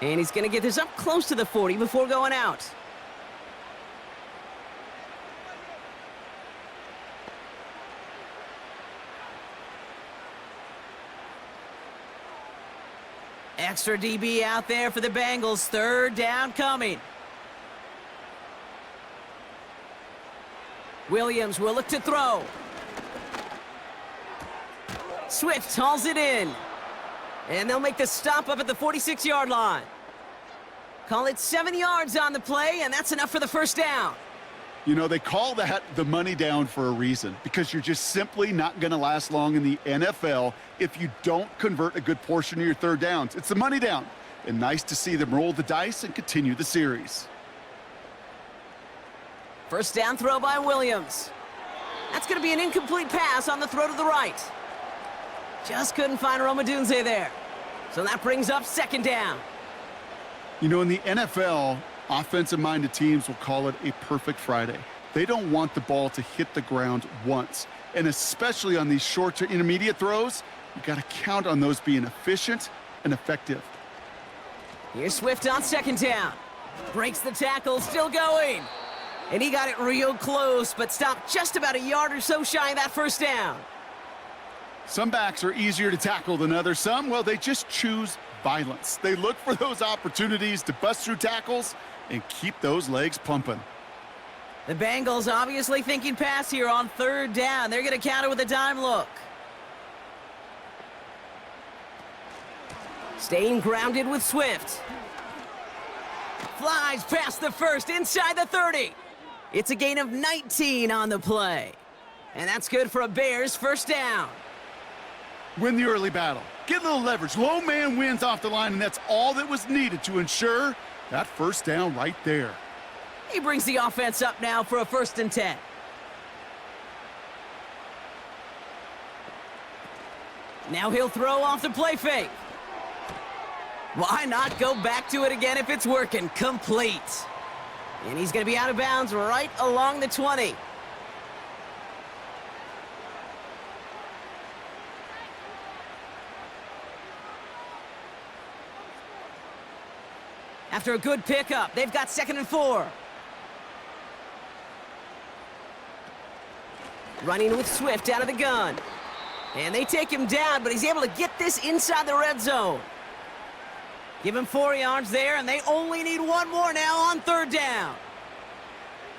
And he's going to get this up close to the 40 before going out. Extra DB out there for the Bengals. 3rd down coming. Williams will look to throw. Swift hauls it in. And they'll make the stop up at the 46-yard line. Call it 7 yards on the play, and that's enough for the 1st down. You know, they call that the money down for a reason, because you're just simply not going to last long in the NFL if you don't convert a good portion of your 3rd downs. It's the money down, and nice to see them roll the dice and continue the series. 1st down throw by Williams. That's going to be an incomplete pass on the throw to the right. Just couldn't find Odunze there. So that brings up 2nd down. You know, in the NFL, offensive-minded teams will call it a perfect Friday. They don't want the ball to hit the ground once. And especially on these short to intermediate throws, you got to count on those being efficient and effective. Here's Swift on 2nd down. Breaks the tackle, still going. And he got it real close, but stopped just about a yard or so shy of that 1st down. Some backs are easier to tackle than others. Some, well, they just choose violence. They look for those opportunities to bust through tackles and keep those legs pumping. The Bengals obviously thinking pass here on 3rd down. They're going to counter with a dime look. Staying grounded with Swift. Flies past the 1st, inside the 30. It's a gain of 19 on the play. And that's good for a Bears 1st down. Win the early battle. Get a little leverage. Low man wins off the line, and that's all that was needed to ensure that 1st down right there. He brings the offense up now for a 1st and 10. Now he'll throw off the play fake. Why not go back to it again if it's working? Complete. And he's going to be out of bounds right along the 20. After a good pickup, they've got 2nd and 4. Running with Swift out of the gun. And they take him down, but he's able to get this inside the red zone. Give him 4 yards there, and they only need 1 more now on 3rd down.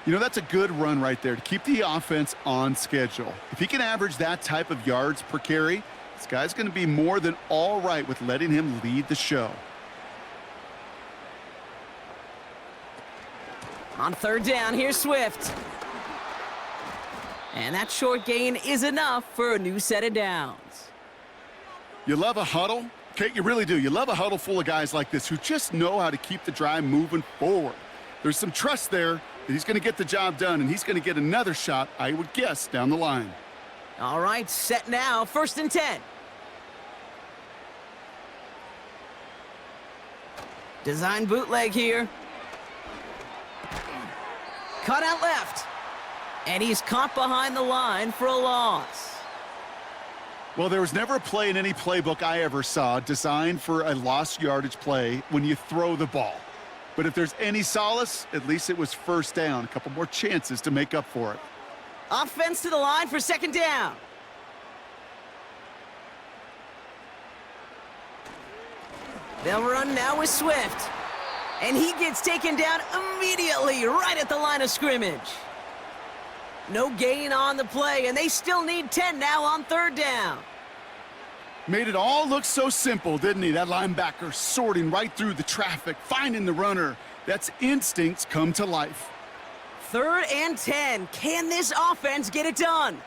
You know, that's a good run right there to keep the offense on schedule. If he can average that type of yards per carry, this guy's going to be more than all right with letting him lead the show. On 3rd down, here's Swift. And that short gain is enough for a new set of downs. You love a huddle? Okay, you really do. You love a huddle full of guys like this who just know how to keep the drive moving forward. There's some trust there that he's going to get the job done, and he's going to get another shot, I would guess, down the line. All right, set now, 1st and 10. Design bootleg here. Cut out left. And he's caught behind the line for a loss. Well, there was never a play in any playbook I ever saw designed for a lost yardage play when you throw the ball. But if there's any solace, at least it was 1st down. A couple more chances to make up for it. Offense to the line for 2nd down. They'll run now with Swift. And he gets taken down immediately right at the line of scrimmage. No gain on the play, and they still need 10 now on 3rd down. Made it all look so simple, didn't he? That linebacker sorting right through the traffic, finding the runner. That's instincts come to life. 3rd and 10. Can this offense get it done?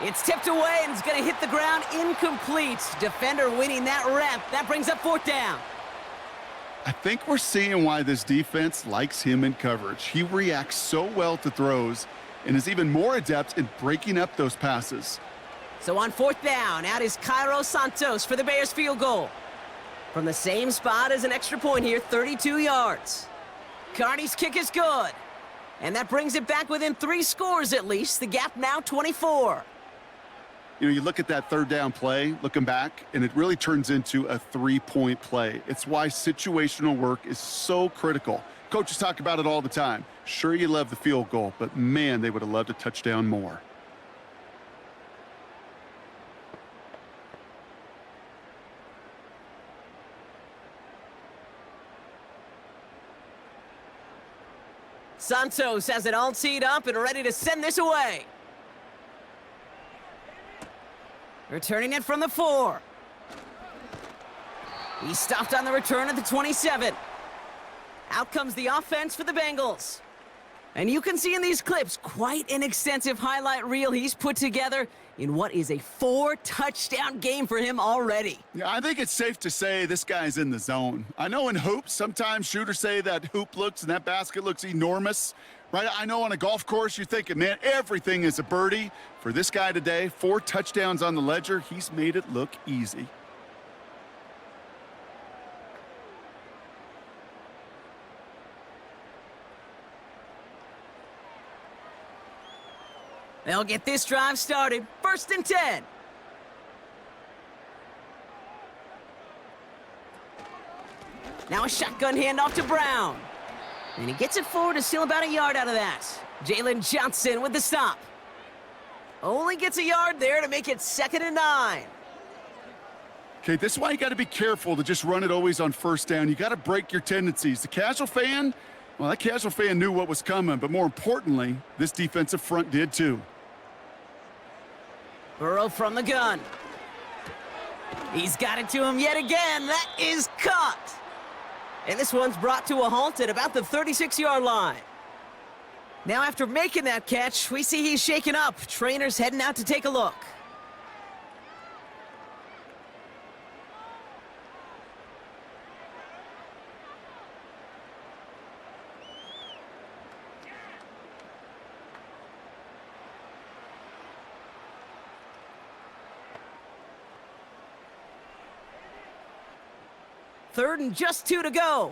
It's tipped away, and it's going to hit the ground incomplete. Defender winning that rep. That brings up 4th down. I think we're seeing why this defense likes him in coverage. He reacts so well to throws and is even more adept in breaking up those passes. So on 4th down, out is Cairo Santos for the Bears field goal. From the same spot as an extra point here, 32 yards. Carney's kick is good. And that brings it back within 3 scores at least. The gap now 24. You know, you look at that 3rd down play, looking back, and it really turns into a 3-point play. It's why situational work is so critical. Coaches talk about it all the time. Sure, you love the field goal, but man, they would have loved a touchdown more. Santos has it all teed up and ready to send this away. Returning it from the 4. He stopped on the return at the 27. Out comes the offense for the Bengals. And you can see in these clips quite an extensive highlight reel he's put together in what is a 4-touchdown game for him already. Yeah, I think it's safe to say this guy's in the zone. I know in hoops, sometimes shooters say that hoop looks and that basket looks enormous. Right? I know on a golf course you're thinking, man, everything is a birdie. For this guy today, 4 touchdowns on the ledger, he's made it look easy. They'll get this drive started. 1st and 10. Now a shotgun handoff to Brown. And he gets it forward to steal about a yard out of that. Jalen Johnson with the stop. Only gets a yard there to make it 2nd and 9. Okay, this is why you got to be careful to just run it always on 1st down. You got to break your tendencies. The casual fan, well, that casual fan knew what was coming, but more importantly, this defensive front did too. Burrow from the gun. He's got it to him yet again. That is caught. And this one's brought to a halt at about the 36-yard line. Now after making that catch, we see he's shaken up. Trainer's heading out to take a look. Third and just 2 to go.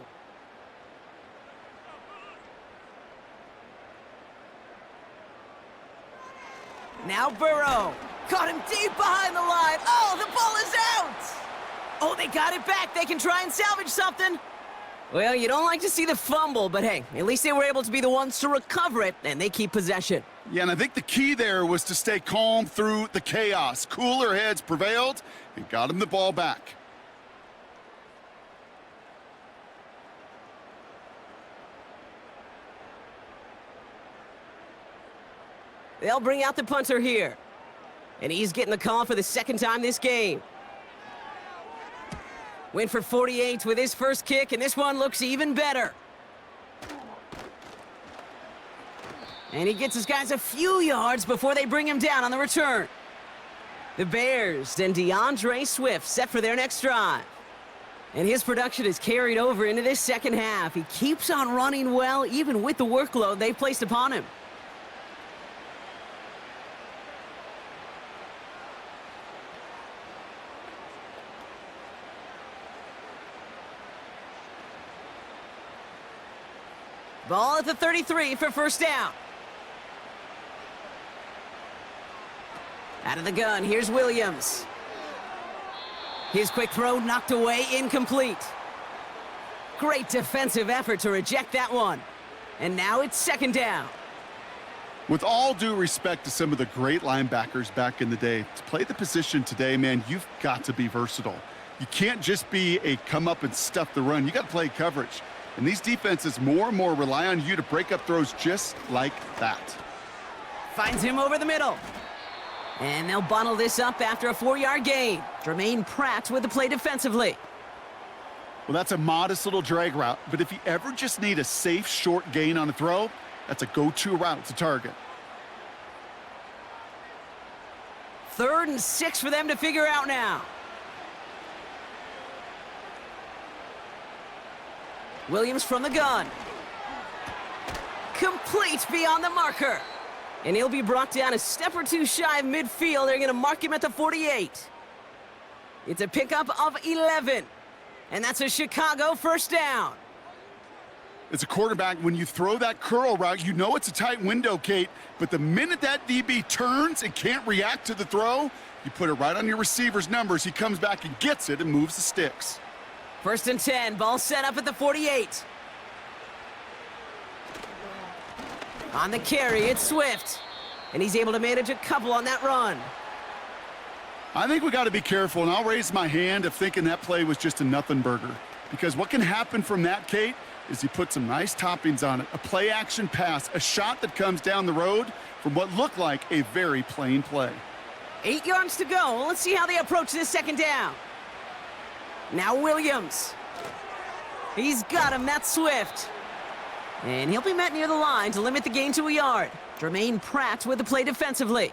Now Burrow. Caught him deep behind the line. Oh, the ball is out! Oh, they got it back. They can try and salvage something. Well, you don't like to see the fumble, but hey, at least they were able to be the ones to recover it, and they keep possession. Yeah, and I think the key there was to stay calm through the chaos. Cooler heads prevailed and got him the ball back. They'll bring out the punter here. And he's getting the call for the second time this game. Went for 48 with his first kick, and this one looks even better. And he gets his guys a few yards before they bring him down on the return. The Bears and DeAndre Swift set for their next drive. And his production is carried over into this second half. He keeps on running well, even with the workload they've placed upon him. Ball at the 33 for first down. Out of the gun, here's Williams. His quick throw knocked away, incomplete. Great defensive effort to reject that one. And now it's second down. With all due respect to some of the great linebackers back in the day, to play the position today, man, you've got to be versatile. You can't just be a come up and stuff the run. You got to play coverage. And these defenses more and more rely on you to break up throws just like that. Finds him over the middle. And they'll bottle this up after a 4-yard gain. Jermaine Pratt with the play defensively. Well, that's a modest little drag route, but if you ever just need a safe short gain on a throw, that's a go-to route to target. 3rd and 6 for them to figure out now. Williams from the gun. Complete beyond the marker. And he'll be brought down a step or two shy of midfield. They're going to mark him at the 48. It's a pickup of 11. And that's a Chicago first down. As a quarterback, when you throw that curl route, you know it's a tight window, Kate. But the minute that DB turns and can't react to the throw, you put it right on your receiver's numbers. He comes back and gets it and moves the sticks. 1st and 10, ball set up at the 48. On the carry, it's Swift. And he's able to manage a couple on that run. I think we got to be careful, and I'll raise my hand of thinking that play was just a nothing burger. Because what can happen from that, Kate, is he put some nice toppings on it. A play-action pass, a shot that comes down the road from what looked like a very plain play. 8 yards to go. Let's see how they approach this second down. Now Williams. He's got him. That's Swift. And he'll be met near the line to limit the gain to a yard. Jermaine Pratt with the play defensively.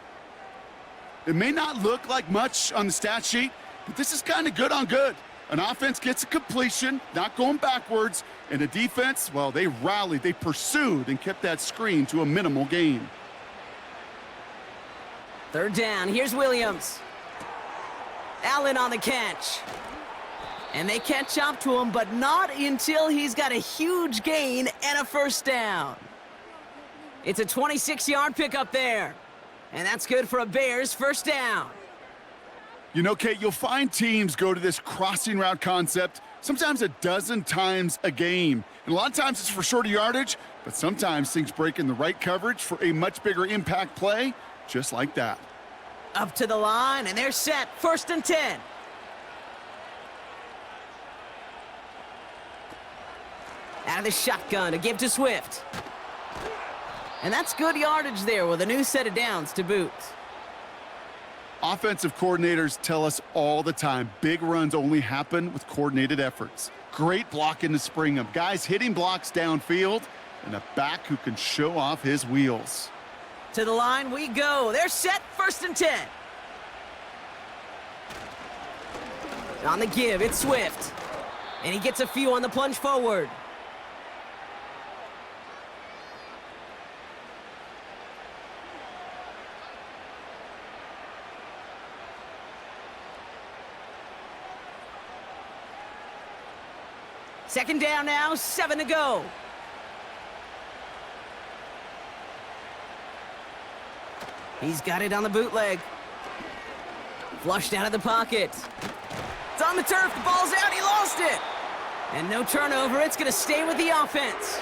It may not look like much on the stat sheet, but this is kind of good on good. An offense gets a completion, not going backwards, and a defense, well, they rallied, they pursued, and kept that screen to a minimal gain. 3rd down. Here's Williams. Allen on the catch. And they catch up to him, but not until he's got a huge gain and a first down. It's a 26-yard pickup there. And that's good for a Bears first down. You know, Kate, you'll find teams go to this crossing route concept sometimes a dozen times a game. And a lot of times it's for shorter yardage, but sometimes things break in the right coverage for a much bigger impact play, just like that. Up to the line, and they're set. 1st and 10. Out of the shotgun to give to Swift. And that's good yardage there with a new set of downs to boot. Offensive coordinators tell us all the time, big runs only happen with coordinated efforts. Great blocking to spring them. Guys hitting blocks downfield, and a back who can show off his wheels. To the line we go. They're set. 1st and 10. On the give, it's Swift. And he gets a few on the plunge forward. Second down now, 7 to go. He's got it on the bootleg. Flushed out of the pocket. It's on the turf. The ball's out. He lost it. And no turnover. It's going to stay with the offense.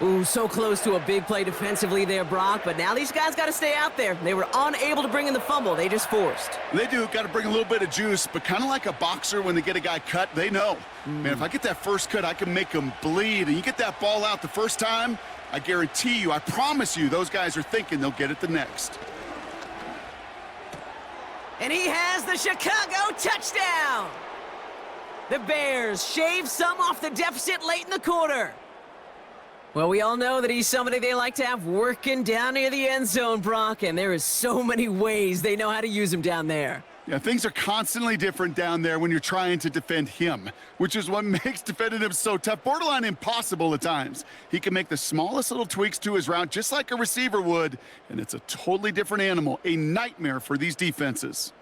Ooh, so close to a big play defensively there, Brock. But now these guys got to stay out there. They were unable to bring in the fumble. They just forced. They do. Got to bring a little bit of juice. But kind of like a boxer when they get a guy cut, they know. Man, if I get that first cut, I can make him bleed. And you get that ball out the first time, I guarantee you, I promise you, those guys are thinking they'll get it the next. And he has the Chicago touchdown. The Bears shave some off the deficit late in the quarter. Well, we all know that he's somebody they like to have working down near the end zone, Brock, and there is so many ways they know how to use him down there. Yeah, things are constantly different down there when you're trying to defend him, which is what makes defending him so tough, borderline impossible at times. He can make the smallest little tweaks to his route just like a receiver would, and it's a totally different animal, a nightmare for these defenses.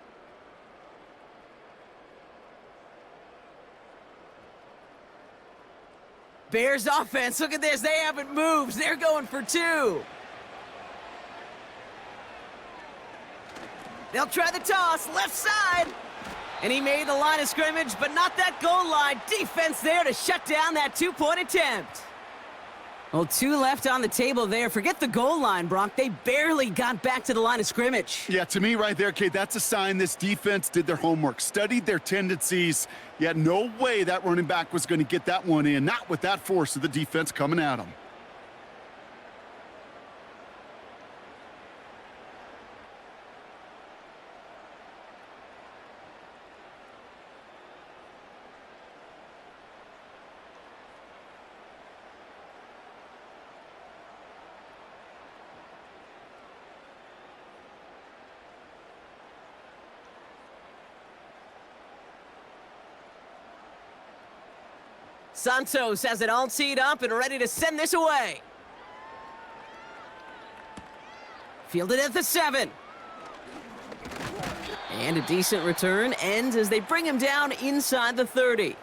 Bears offense, look at this. They haven't moved. They're going for two. They'll try the toss, left side. And he made the line of scrimmage, but not that goal line. Defense there to shut down that two-point attempt. Well, two left on the table there. Forget the goal line, Brock. They barely got back to the line of scrimmage. Yeah, to me right there, Kate, that's a sign this defense did their homework, studied their tendencies. Yet no way that running back was going to get that one in, not with that force of the defense coming at him. Santos has it all teed up and ready to send this away. Fielded at the 7. And a decent return ends as they bring him down inside the 30.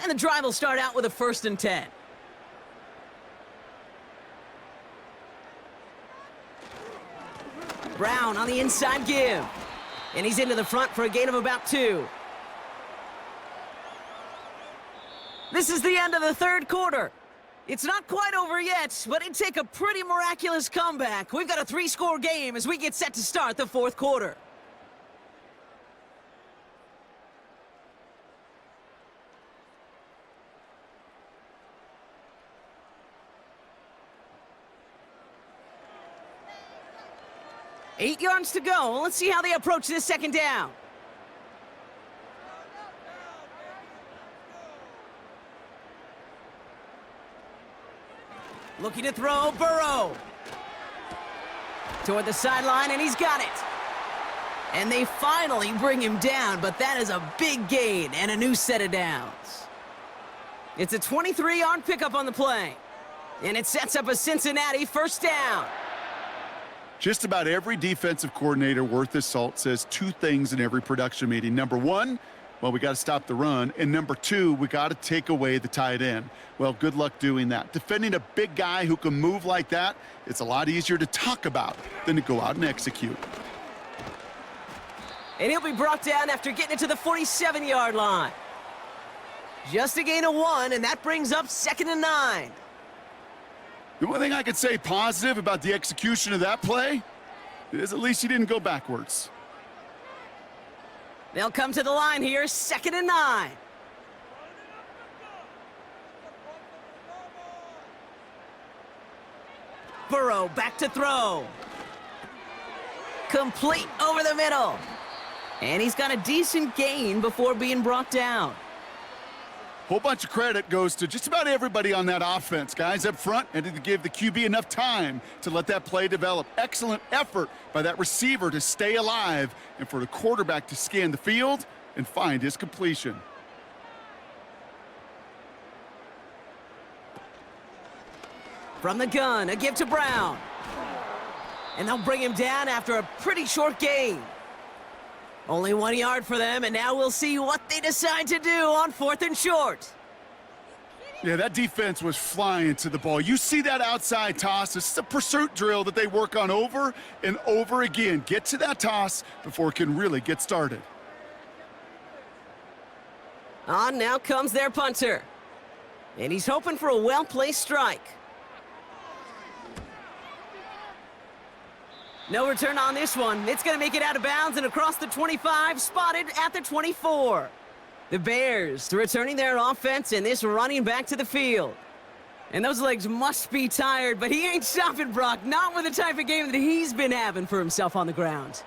And the drive will start out with a 1st and 10. Brown on the inside give. And he's into the front for a gain of about 2. This is the end of the 3rd quarter. It's not quite over yet, but it'd take a pretty miraculous comeback. We've got a 3-score game as we get set to start the 4th quarter. Eight yards to go. Let's see how they approach this 2nd down. Looking to throw, Burrow. Toward the sideline, and he's got it. And they finally bring him down, but that is a big gain and a new set of downs. It's a 23-yard pickup on the play. And it sets up a Cincinnati 1st down. Just about every defensive coordinator worth his salt says 2 things in every production meeting. Number 1, well, we got to stop the run. And number 2, we got to take away the tight end. Well, good luck doing that. Defending a big guy who can move like that, it's a lot easier to talk about than to go out and execute. And he'll be brought down after getting it to the 47-yard line. Just a gain of 1, and that brings up 2nd and 9. The only thing I could say positive about the execution of that play is at least he didn't go backwards. They'll come to the line here, 2nd and 9. Burrow back to throw. Complete over the middle. And he's got a decent gain before being brought down. Whole bunch of credit goes to just about everybody on that offense. Guys up front and to give the QB enough time to let that play develop. Excellent effort by that receiver to stay alive and for the quarterback to scan the field and find his completion. From the gun, a give to Brown. And they'll bring him down after a pretty short gain. Only 1 yard for them, and now we'll see what they decide to do on 4th and short. Yeah, that defense was flying to the ball. You see that outside toss. This is a pursuit drill that they work on over and over again. Get to that toss before it can really get started. On now comes their punter. And he's hoping for a well-placed strike. No return on this one. It's going to make it out of bounds and across the 25, spotted at the 24. The Bears returning their offense and this running back to the field. And those legs must be tired, but he ain't stopping, Brock. Not with the type of game that he's been having for himself on the ground.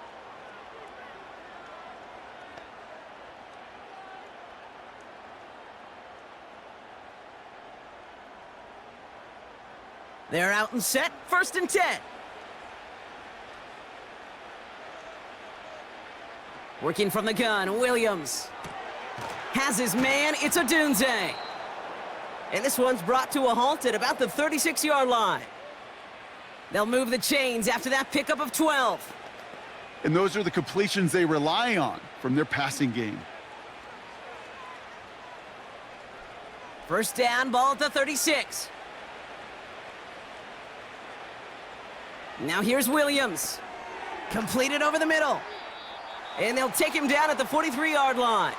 They're out and set, 1st and 10. Working from the gun, Williams. Has his man, it's Odunze. And this one's brought to a halt at about the 36-yard line. They'll move the chains after that pickup of 12. And those are the completions they rely on from their passing game. 1st down, ball at the 36. Now here's Williams. Completed over the middle. And they'll take him down at the 43-yard line.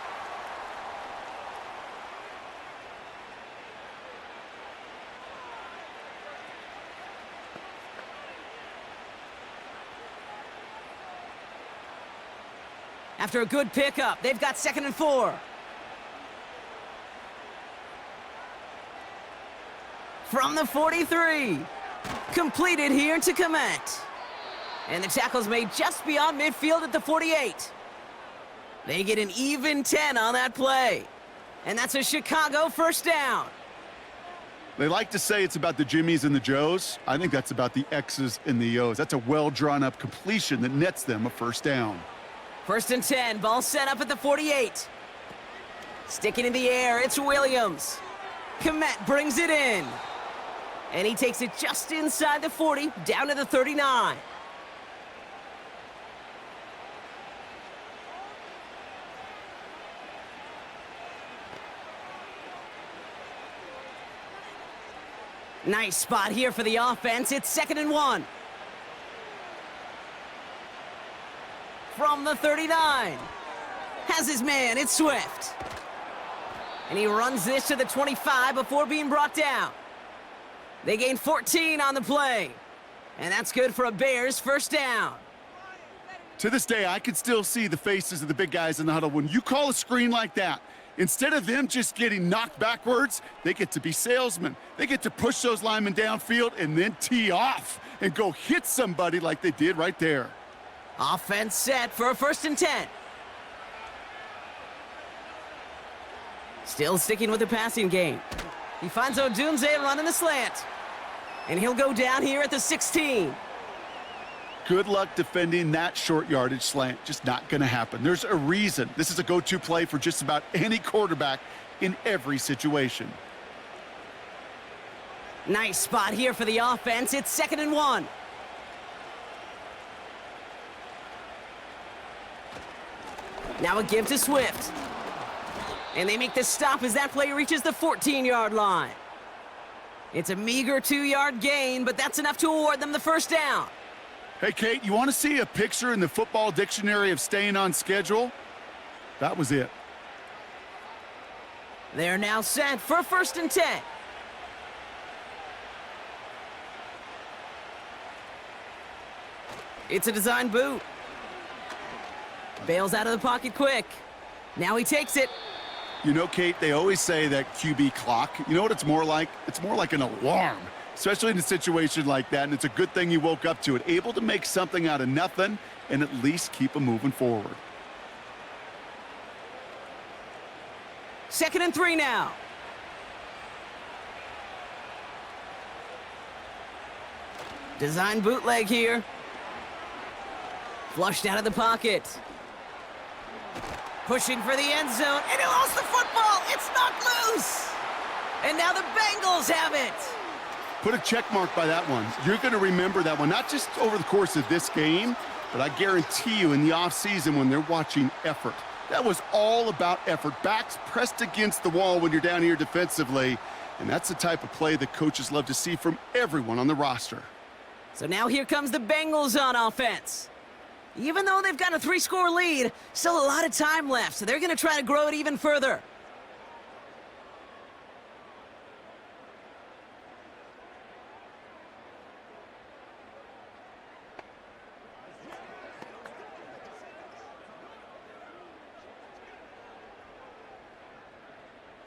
After a good pickup, they've got 2nd and 4. From the 43. Completed here to Komet. And the tackle's made just beyond midfield at the 48. They get an even 10 on that play. And that's a Chicago 1st down. They like to say it's about the Jimmies and the Joes. I think that's about the X's and the O's. That's a well-drawn-up completion that nets them a 1st down. 1st and 10, ball set up at the 48. Sticking in the air, it's Williams. Komet brings it in. And he takes it just inside the 40, down to the 39. Nice spot here for the offense. It's 2nd and 1. From the 39. Has his man, it's Swift. And he runs this to the 25 before being brought down. They gain 14 on the play. And that's good for a Bears 1st down. To this day, I can still see the faces of the big guys in the huddle. When you call a screen like that, instead of them just getting knocked backwards, they get to be salesmen. They get to push those linemen downfield and then tee off and go hit somebody like they did right there. Offense set for a 1st and 10. Still sticking with the passing game. He finds Odunze running the slant. And he'll go down here at the 16. Good luck defending that short yardage slant. Just not going to happen. There's a reason. This is a go-to play for just about any quarterback in every situation. Nice spot here for the offense. It's 2nd and 1. Now a give to Swift. And they make the stop as that play reaches the 14-yard line. It's a meager 2-yard gain, but that's enough to award them the 1st down. Hey, Kate, you want to see a picture in the football dictionary of staying on schedule? That was it. They're now set for a 1st and 10. It's a design boot. Bails out of the pocket quick. Now he takes it. You know, Kate, they always say that QB clock. You know what it's more like? It's more like an alarm, especially in a situation like that, and it's a good thing you woke up to it, able to make something out of nothing and at least keep them moving forward. 2nd and 3 now. Design bootleg here. Flushed out of the pocket. Pushing for the end zone, and he lost the football. It's knocked loose. And now the Bengals have it. Put a check mark by that one. You're going to remember that one, not just over the course of this game, but I guarantee you in the offseason when they're watching effort. That was all about effort. Backs pressed against the wall when you're down here defensively, And that's the type of play that coaches love to see from everyone on the roster. So now here comes the Bengals on offense. Even though they've got a 3-score lead, still a lot of time left, so they're going to try to grow it even further.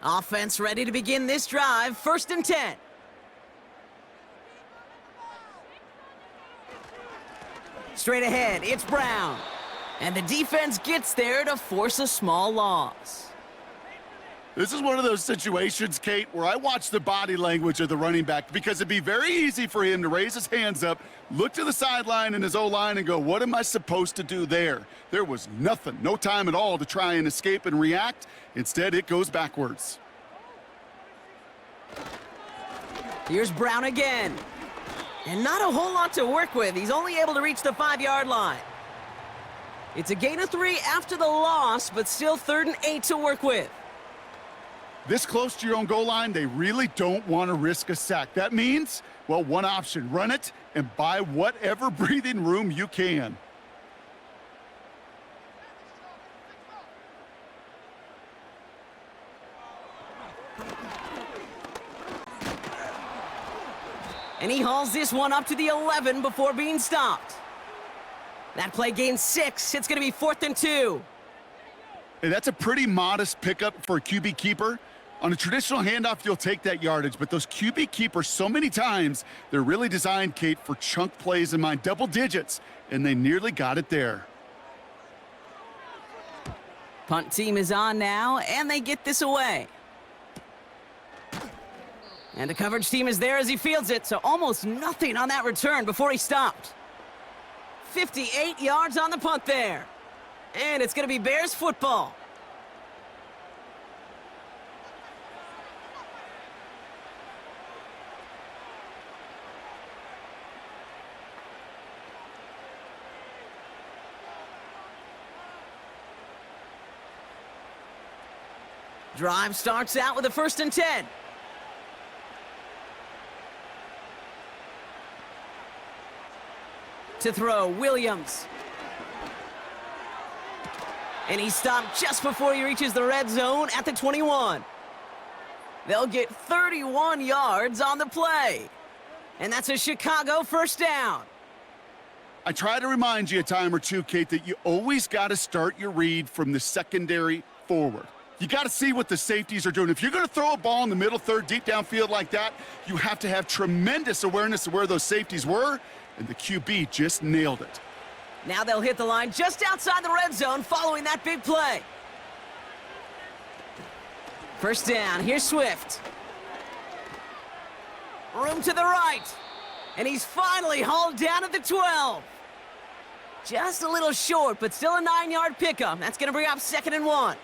Offense ready to begin this drive, 1st and 10. Straight ahead, it's Brown. And the defense gets there to force a small loss. This is one of those situations, Kate, where I watch the body language of the running back because it'd be very easy for him to raise his hands up, look to the sideline and his O-line and go, what am I supposed to do there? There was nothing, no time at all to try and escape and react. Instead, it goes backwards. Here's Brown again. And not a whole lot to work with. He's only able to reach the 5-yard line. It's a gain of 3 after the loss, but still 3rd and 8 to work with. This close to your own goal line, they really don't want to risk a sack. That means, well, one option, run it and buy whatever breathing room you can. And he hauls this one up to the 11 before being stopped. That play gains 6. It's going to be 4th and 2. And that's a pretty modest pickup for a QB keeper. On a traditional handoff, you'll take that yardage, but those QB keepers, so many times, they're really designed, Kate, for chunk plays in mind, double digits, and they nearly got it there. Punt team is on now, and they get this away. And the coverage team is there as he fields it, so almost nothing on that return before he stopped. 58 yards on the punt there. And it's going to be Bears football. Drive starts out with a 1st and 10. To throw, Williams. And he stopped just before he reaches the red zone at the 21. They'll get 31 yards on the play. And that's a Chicago 1st down. I try to remind you a time or two, Kate, that you always got to start your read from the secondary forward. You got to see what the safeties are doing. If you're going to throw a ball in the middle third, deep downfield like that, you have to have tremendous awareness of where those safeties were, and the QB just nailed it. Now they'll hit the line just outside the red zone following that big play. 1st down, here's Swift. Room to the right. And he's finally hauled down at the 12. Just a little short, but still a 9-yard pickup. That's going to bring up 2nd and 1.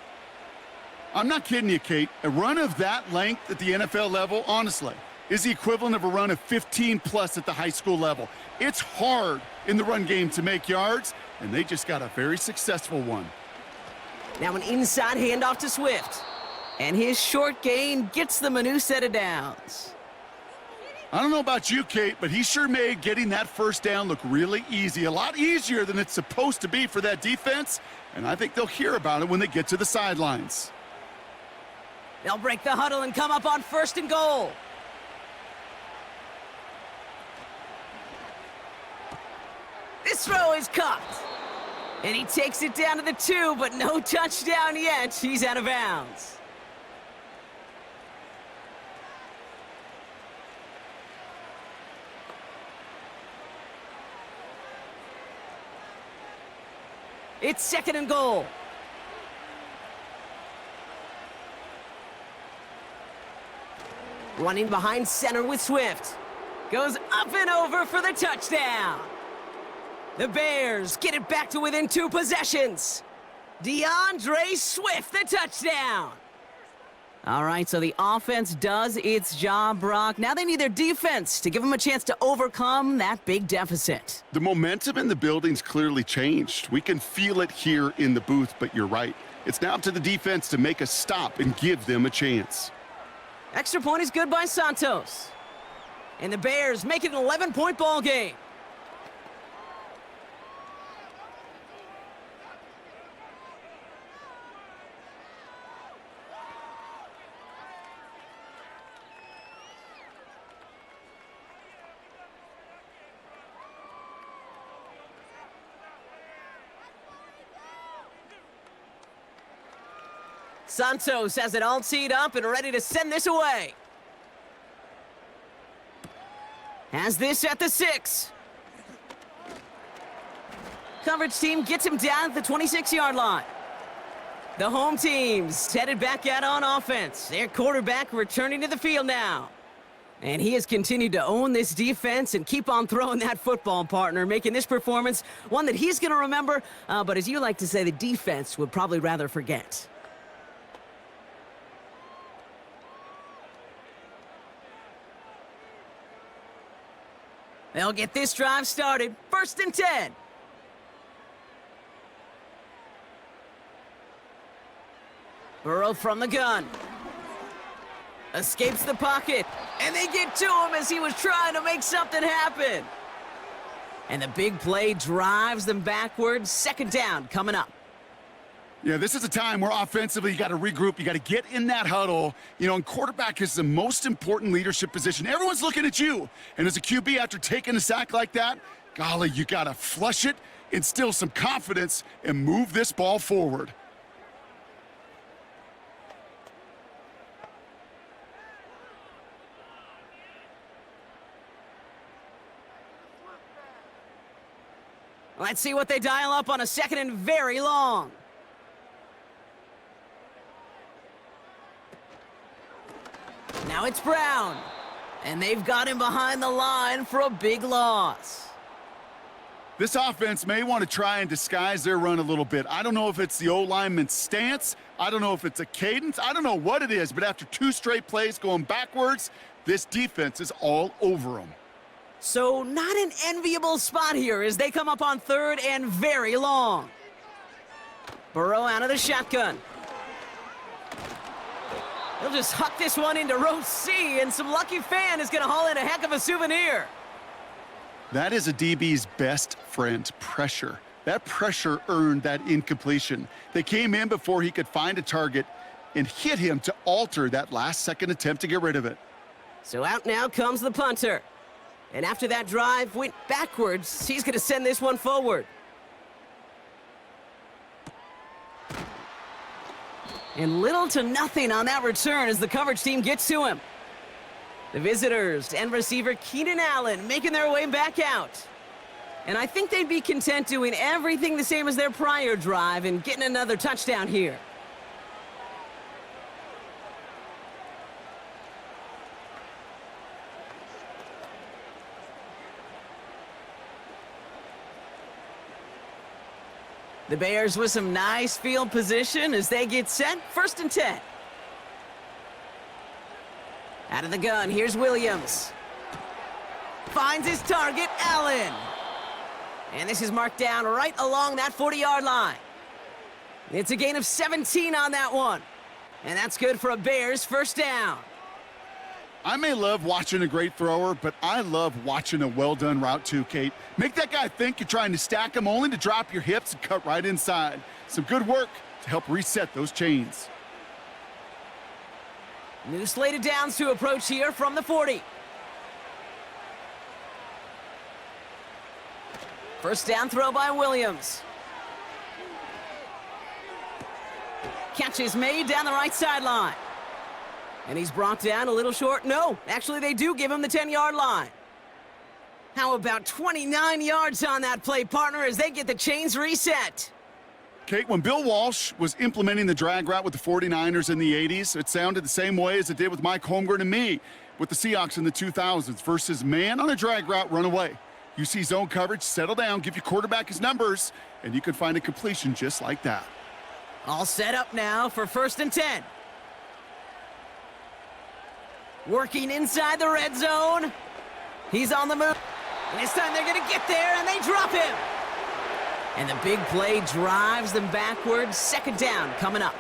I'm not kidding you, Kate. A run of that length at the NFL level, honestly, is the equivalent of a run of 15-plus at the high school level. It's hard in the run game to make yards, and they just got a very successful one. Now an inside handoff to Swift. And his short gain gets them a new set of downs. I don't know about you, Kate, but he sure made getting that 1st down look really easy. A lot easier than it's supposed to be for that defense, and I think they'll hear about it when they get to the sidelines. They'll break the huddle and come up on 1st and goal. This throw is cupped. And he takes it down to the 2, but no touchdown yet. He's out of bounds. It's 2nd and goal. Running behind center with Swift. Goes up and over for the touchdown. The Bears get it back to within 2 possessions. DeAndre Swift, the touchdown. All right, so the offense does its job, Brock. Now they need their defense to give them a chance to overcome that big deficit. The momentum in the building's clearly changed. We can feel it here in the booth, but you're right. It's now up to the defense to make a stop and give them a chance. Extra point is good by Santos. And the Bears make it an 11-point ball game. Santos has it all teed up and ready to send this away. Has this at the 6. Coverage team gets him down at the 26-yard line. The home team's headed back out on offense. Their quarterback returning to the field now. And he has continued to own this defense and keep on throwing that football, partner, making this performance one that he's going to remember, but as you like to say, the defense would probably rather forget. They'll get this drive started. 1st and 10. Burrow from the gun. Escapes the pocket. And they get to him as he was trying to make something happen. And the big play drives them backwards. 2nd down coming up. Yeah, this is a time where offensively you got to regroup. You got to get in that huddle. You know, and quarterback is the most important leadership position. Everyone's looking at you. And as a QB, after taking a sack like that, golly, you got to flush it, instill some confidence, and move this ball forward. Let's see what they dial up on a 2nd and very long. Now it's Brown. And they've got him behind the line for a big loss. This offense may want to try and disguise their run a little bit. I don't know if it's the O-lineman's stance. I don't know if it's a cadence. I don't know what it is, but after 2 straight plays going backwards, this defense is all over them. So not an enviable spot here as they come up on 3rd and very long. Burrow out of the shotgun. He'll just huck this one into row C, and some lucky fan is going to haul in a heck of a souvenir. That is a DB's best friend, pressure. That pressure earned that incompletion. They came in before he could find a target and hit him to alter that last-second attempt to get rid of it. So out now comes the punter. And after that drive went backwards, he's going to send this one forward. And little to nothing on that return as the coverage team gets to him. The visitors and receiver Keenan Allen making their way back out. And I think they'd be content doing everything the same as their prior drive and getting another touchdown here. The Bears with some nice field position as they get set. 1st and 10. Out of the gun, here's Williams. Finds his target, Allen. And this is marked down right along that 40-yard line. It's a gain of 17 on that one. And that's good for a Bears 1st down. I may love watching a great thrower, but I love watching a well-done route too, Kate. Make that guy think you're trying to stack him only to drop your hips and cut right inside. Some good work to help reset those chains. New slated downs to approach here from the 40. 1st down throw by Williams. Catch is made down the right sideline. And he's brought down a little short. No, actually they do give him the 10-yard line. How about 29 yards on that play, partner, as they get the chains reset? Kate, when Bill Walsh was implementing the drag route with the 49ers in the 80s, it sounded the same way as it did with Mike Holmgren and me with the Seahawks in the 2000s versus man on a drag route, run away. You see zone coverage, settle down, give your quarterback his numbers, and you can find a completion just like that. All set up now for 1st and 10. Working inside the red zone. He's on the move. And this time they're going to get there, and they drop him. And the big play drives them backwards. 2nd down coming up.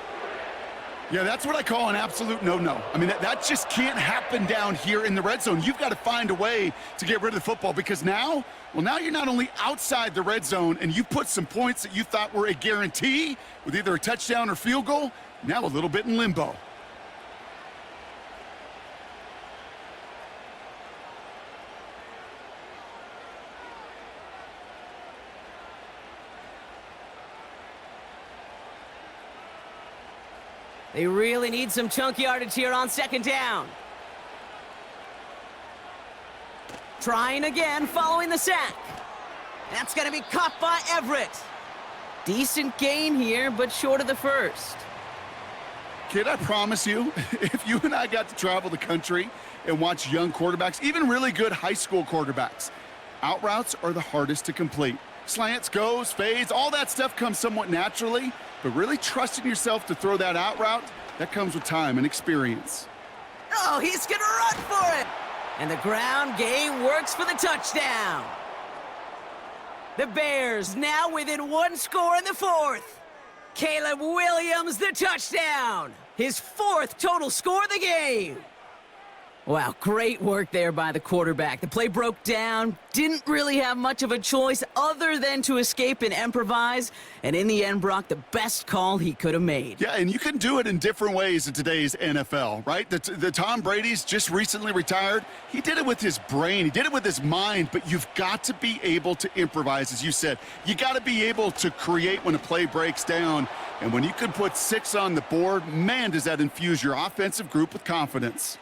Yeah, that's what I call an absolute no-no. I mean, that just can't happen down here in the red zone. You've got to find a way to get rid of the football because now you're not only outside the red zone and you put some points that you thought were a guarantee with either a touchdown or field goal, now a little bit in limbo. They really need some chunk yardage here on second down. Trying again following the sack. That's going to be caught by Everett. Decent gain here, but short of the first. Kid, I promise you, if you and I got to travel the country and watch young quarterbacks, even really good high school quarterbacks, out routes are the hardest to complete. Slants, goes, fades, all that stuff comes somewhat naturally, but really trusting yourself to throw that out route, that comes with time and experience. Oh, he's going to run for it. And the ground game works for the touchdown. The Bears now within one score in the fourth. Caleb Williams, the touchdown. His fourth total score of the game. Wow, great work there by the quarterback. The play broke down, didn't really have much of a choice other than to escape and improvise, and in the end, Brock, the best call he could have made. Yeah, and you can do it in different ways in today's NFL, right? The Tom Brady's just recently retired. He did it with his brain. He did it with his mind, but you've got to be able to improvise, as you said. You got to be able to create when a play breaks down, and when you can put 6 on the board, man, does that infuse your offensive group with confidence.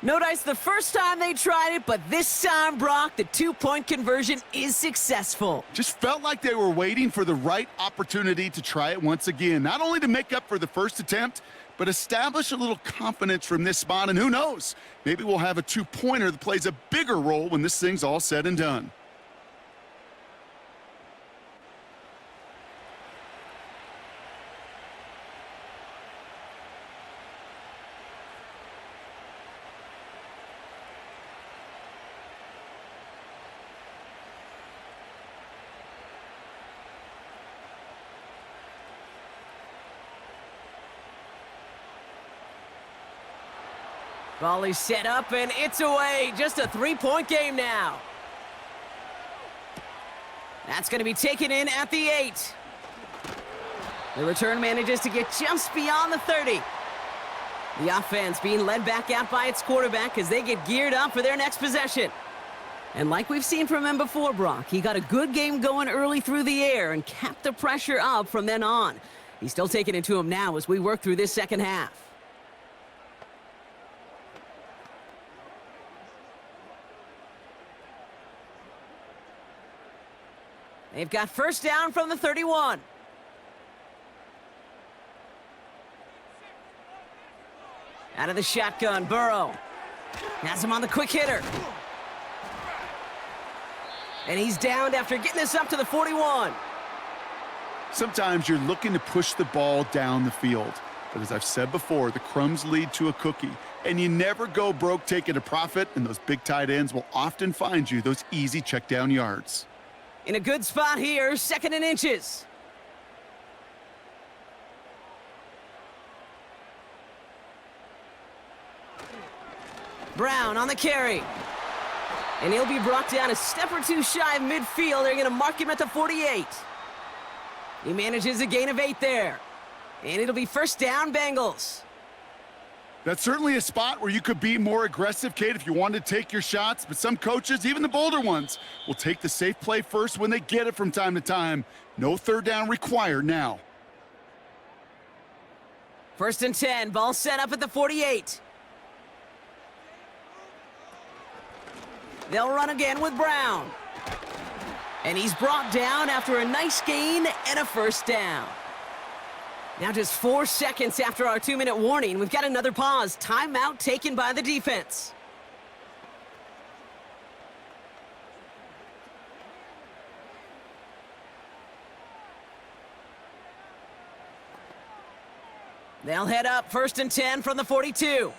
No dice the first time they tried it, but this time, Brock, the 2-point conversion is successful. Just felt like they were waiting for the right opportunity to try it once again. Not only to make up for the first attempt, but establish a little confidence from this spot. And who knows, maybe we'll have a 2-pointer that plays a bigger role when this thing's all said and done. Volley set up, and it's away. Just a 3-point game now. That's going to be taken in at the 8. The return manages to get just beyond the 30. The offense being led back out by its quarterback as they get geared up for their next possession. And like we've seen from him before, Brock, he got a good game going early through the air and kept the pressure up from then on. He's still taking it to him now as we work through this second half. They've got first down from the 31. Out of the shotgun, Burrow. Has him on the quick hitter. And he's downed after getting this up to the 41. Sometimes you're looking to push the ball down the field. But as I've said before, the crumbs lead to a cookie. And you never go broke taking a profit, and those big tight ends will often find you those easy check down yards. In a good spot here, 2nd and inches. Brown on the carry. And he'll be brought down a step or two shy of midfield. They're going to mark him at the 48. He manages a gain of 8 there. And it'll be first down, Bengals. That's certainly a spot where you could be more aggressive, Kate, if you wanted to take your shots. But some coaches, even the bolder ones, will take the safe play first when they get it from time to time. No third down required now. 1st and 10, ball set up at the 48. They'll run again with Brown. And he's brought down after a nice gain and a first down. Now just 4 seconds after our 2-minute warning, we've got another pause. Timeout taken by the defense. They'll head up 1st and 10 from the 42.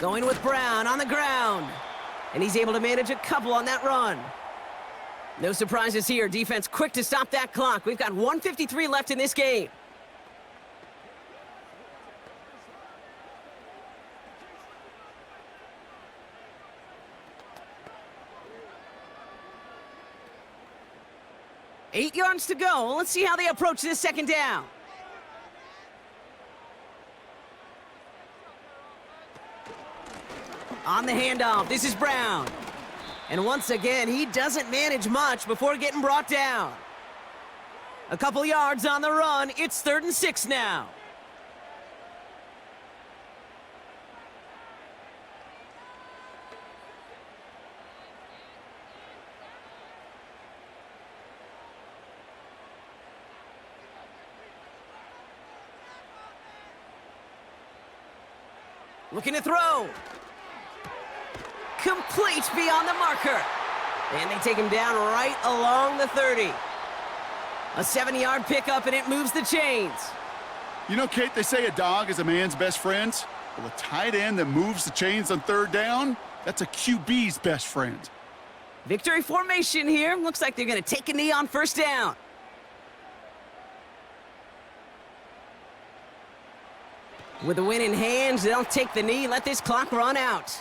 Going with Brown on the ground. And he's able to manage a couple on that run. No surprises here. Defense quick to stop that clock. We've got 1:53 left in this game. Eight yards to go. Let's see how they approach this second down. On the handoff, this is Brown. And once again, he doesn't manage much before getting brought down. A couple yards on the run. It's 3rd and 6 now. Looking to throw. Complete beyond the marker. And they take him down right along the 30. A 7-yard pickup, and it moves the chains. You know, Kate, they say a dog is a man's best friend. Well, a tight end that moves the chains on 3rd down, that's a QB's best friend. Victory formation here. Looks like they're going to take a knee on 1st down. With the win in hand, they'll take the knee, let this clock run out.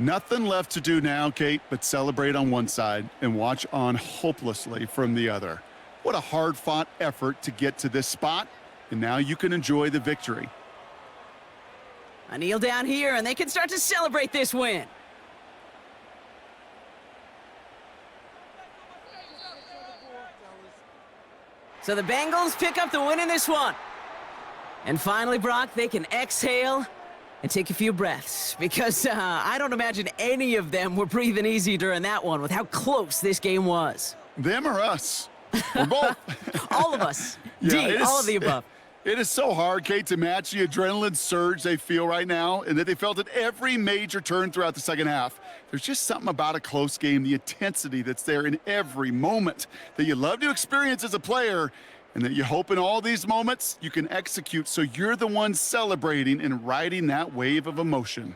Nothing left to do now, Kate, but celebrate on one side and watch on hopelessly from the other. What a hard-fought effort to get to this spot, and now you can enjoy the victory. A kneel down here, and they can start to celebrate this win. So the Bengals pick up the win in this one. And finally, Brock, they can exhale and take a few breaths, because I don't imagine any of them were breathing easy during that one with how close this game was. Them or us? Or both. All of us. Yeah, all of the above. It is so hard, Kate, to match the adrenaline surge they feel right now and that they felt at every major turn throughout the second half. There's just something about a close game, the intensity that's there in every moment that you love to experience as a player, and that you hope in all these moments you can execute so you're the one celebrating and riding that wave of emotion.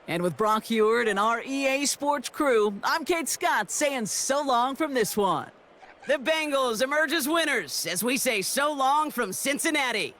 And with Brock Heward and our EA Sports crew, I'm Kate Scott saying so long from this one. The Bengals emerge as winners as we say so long from Cincinnati.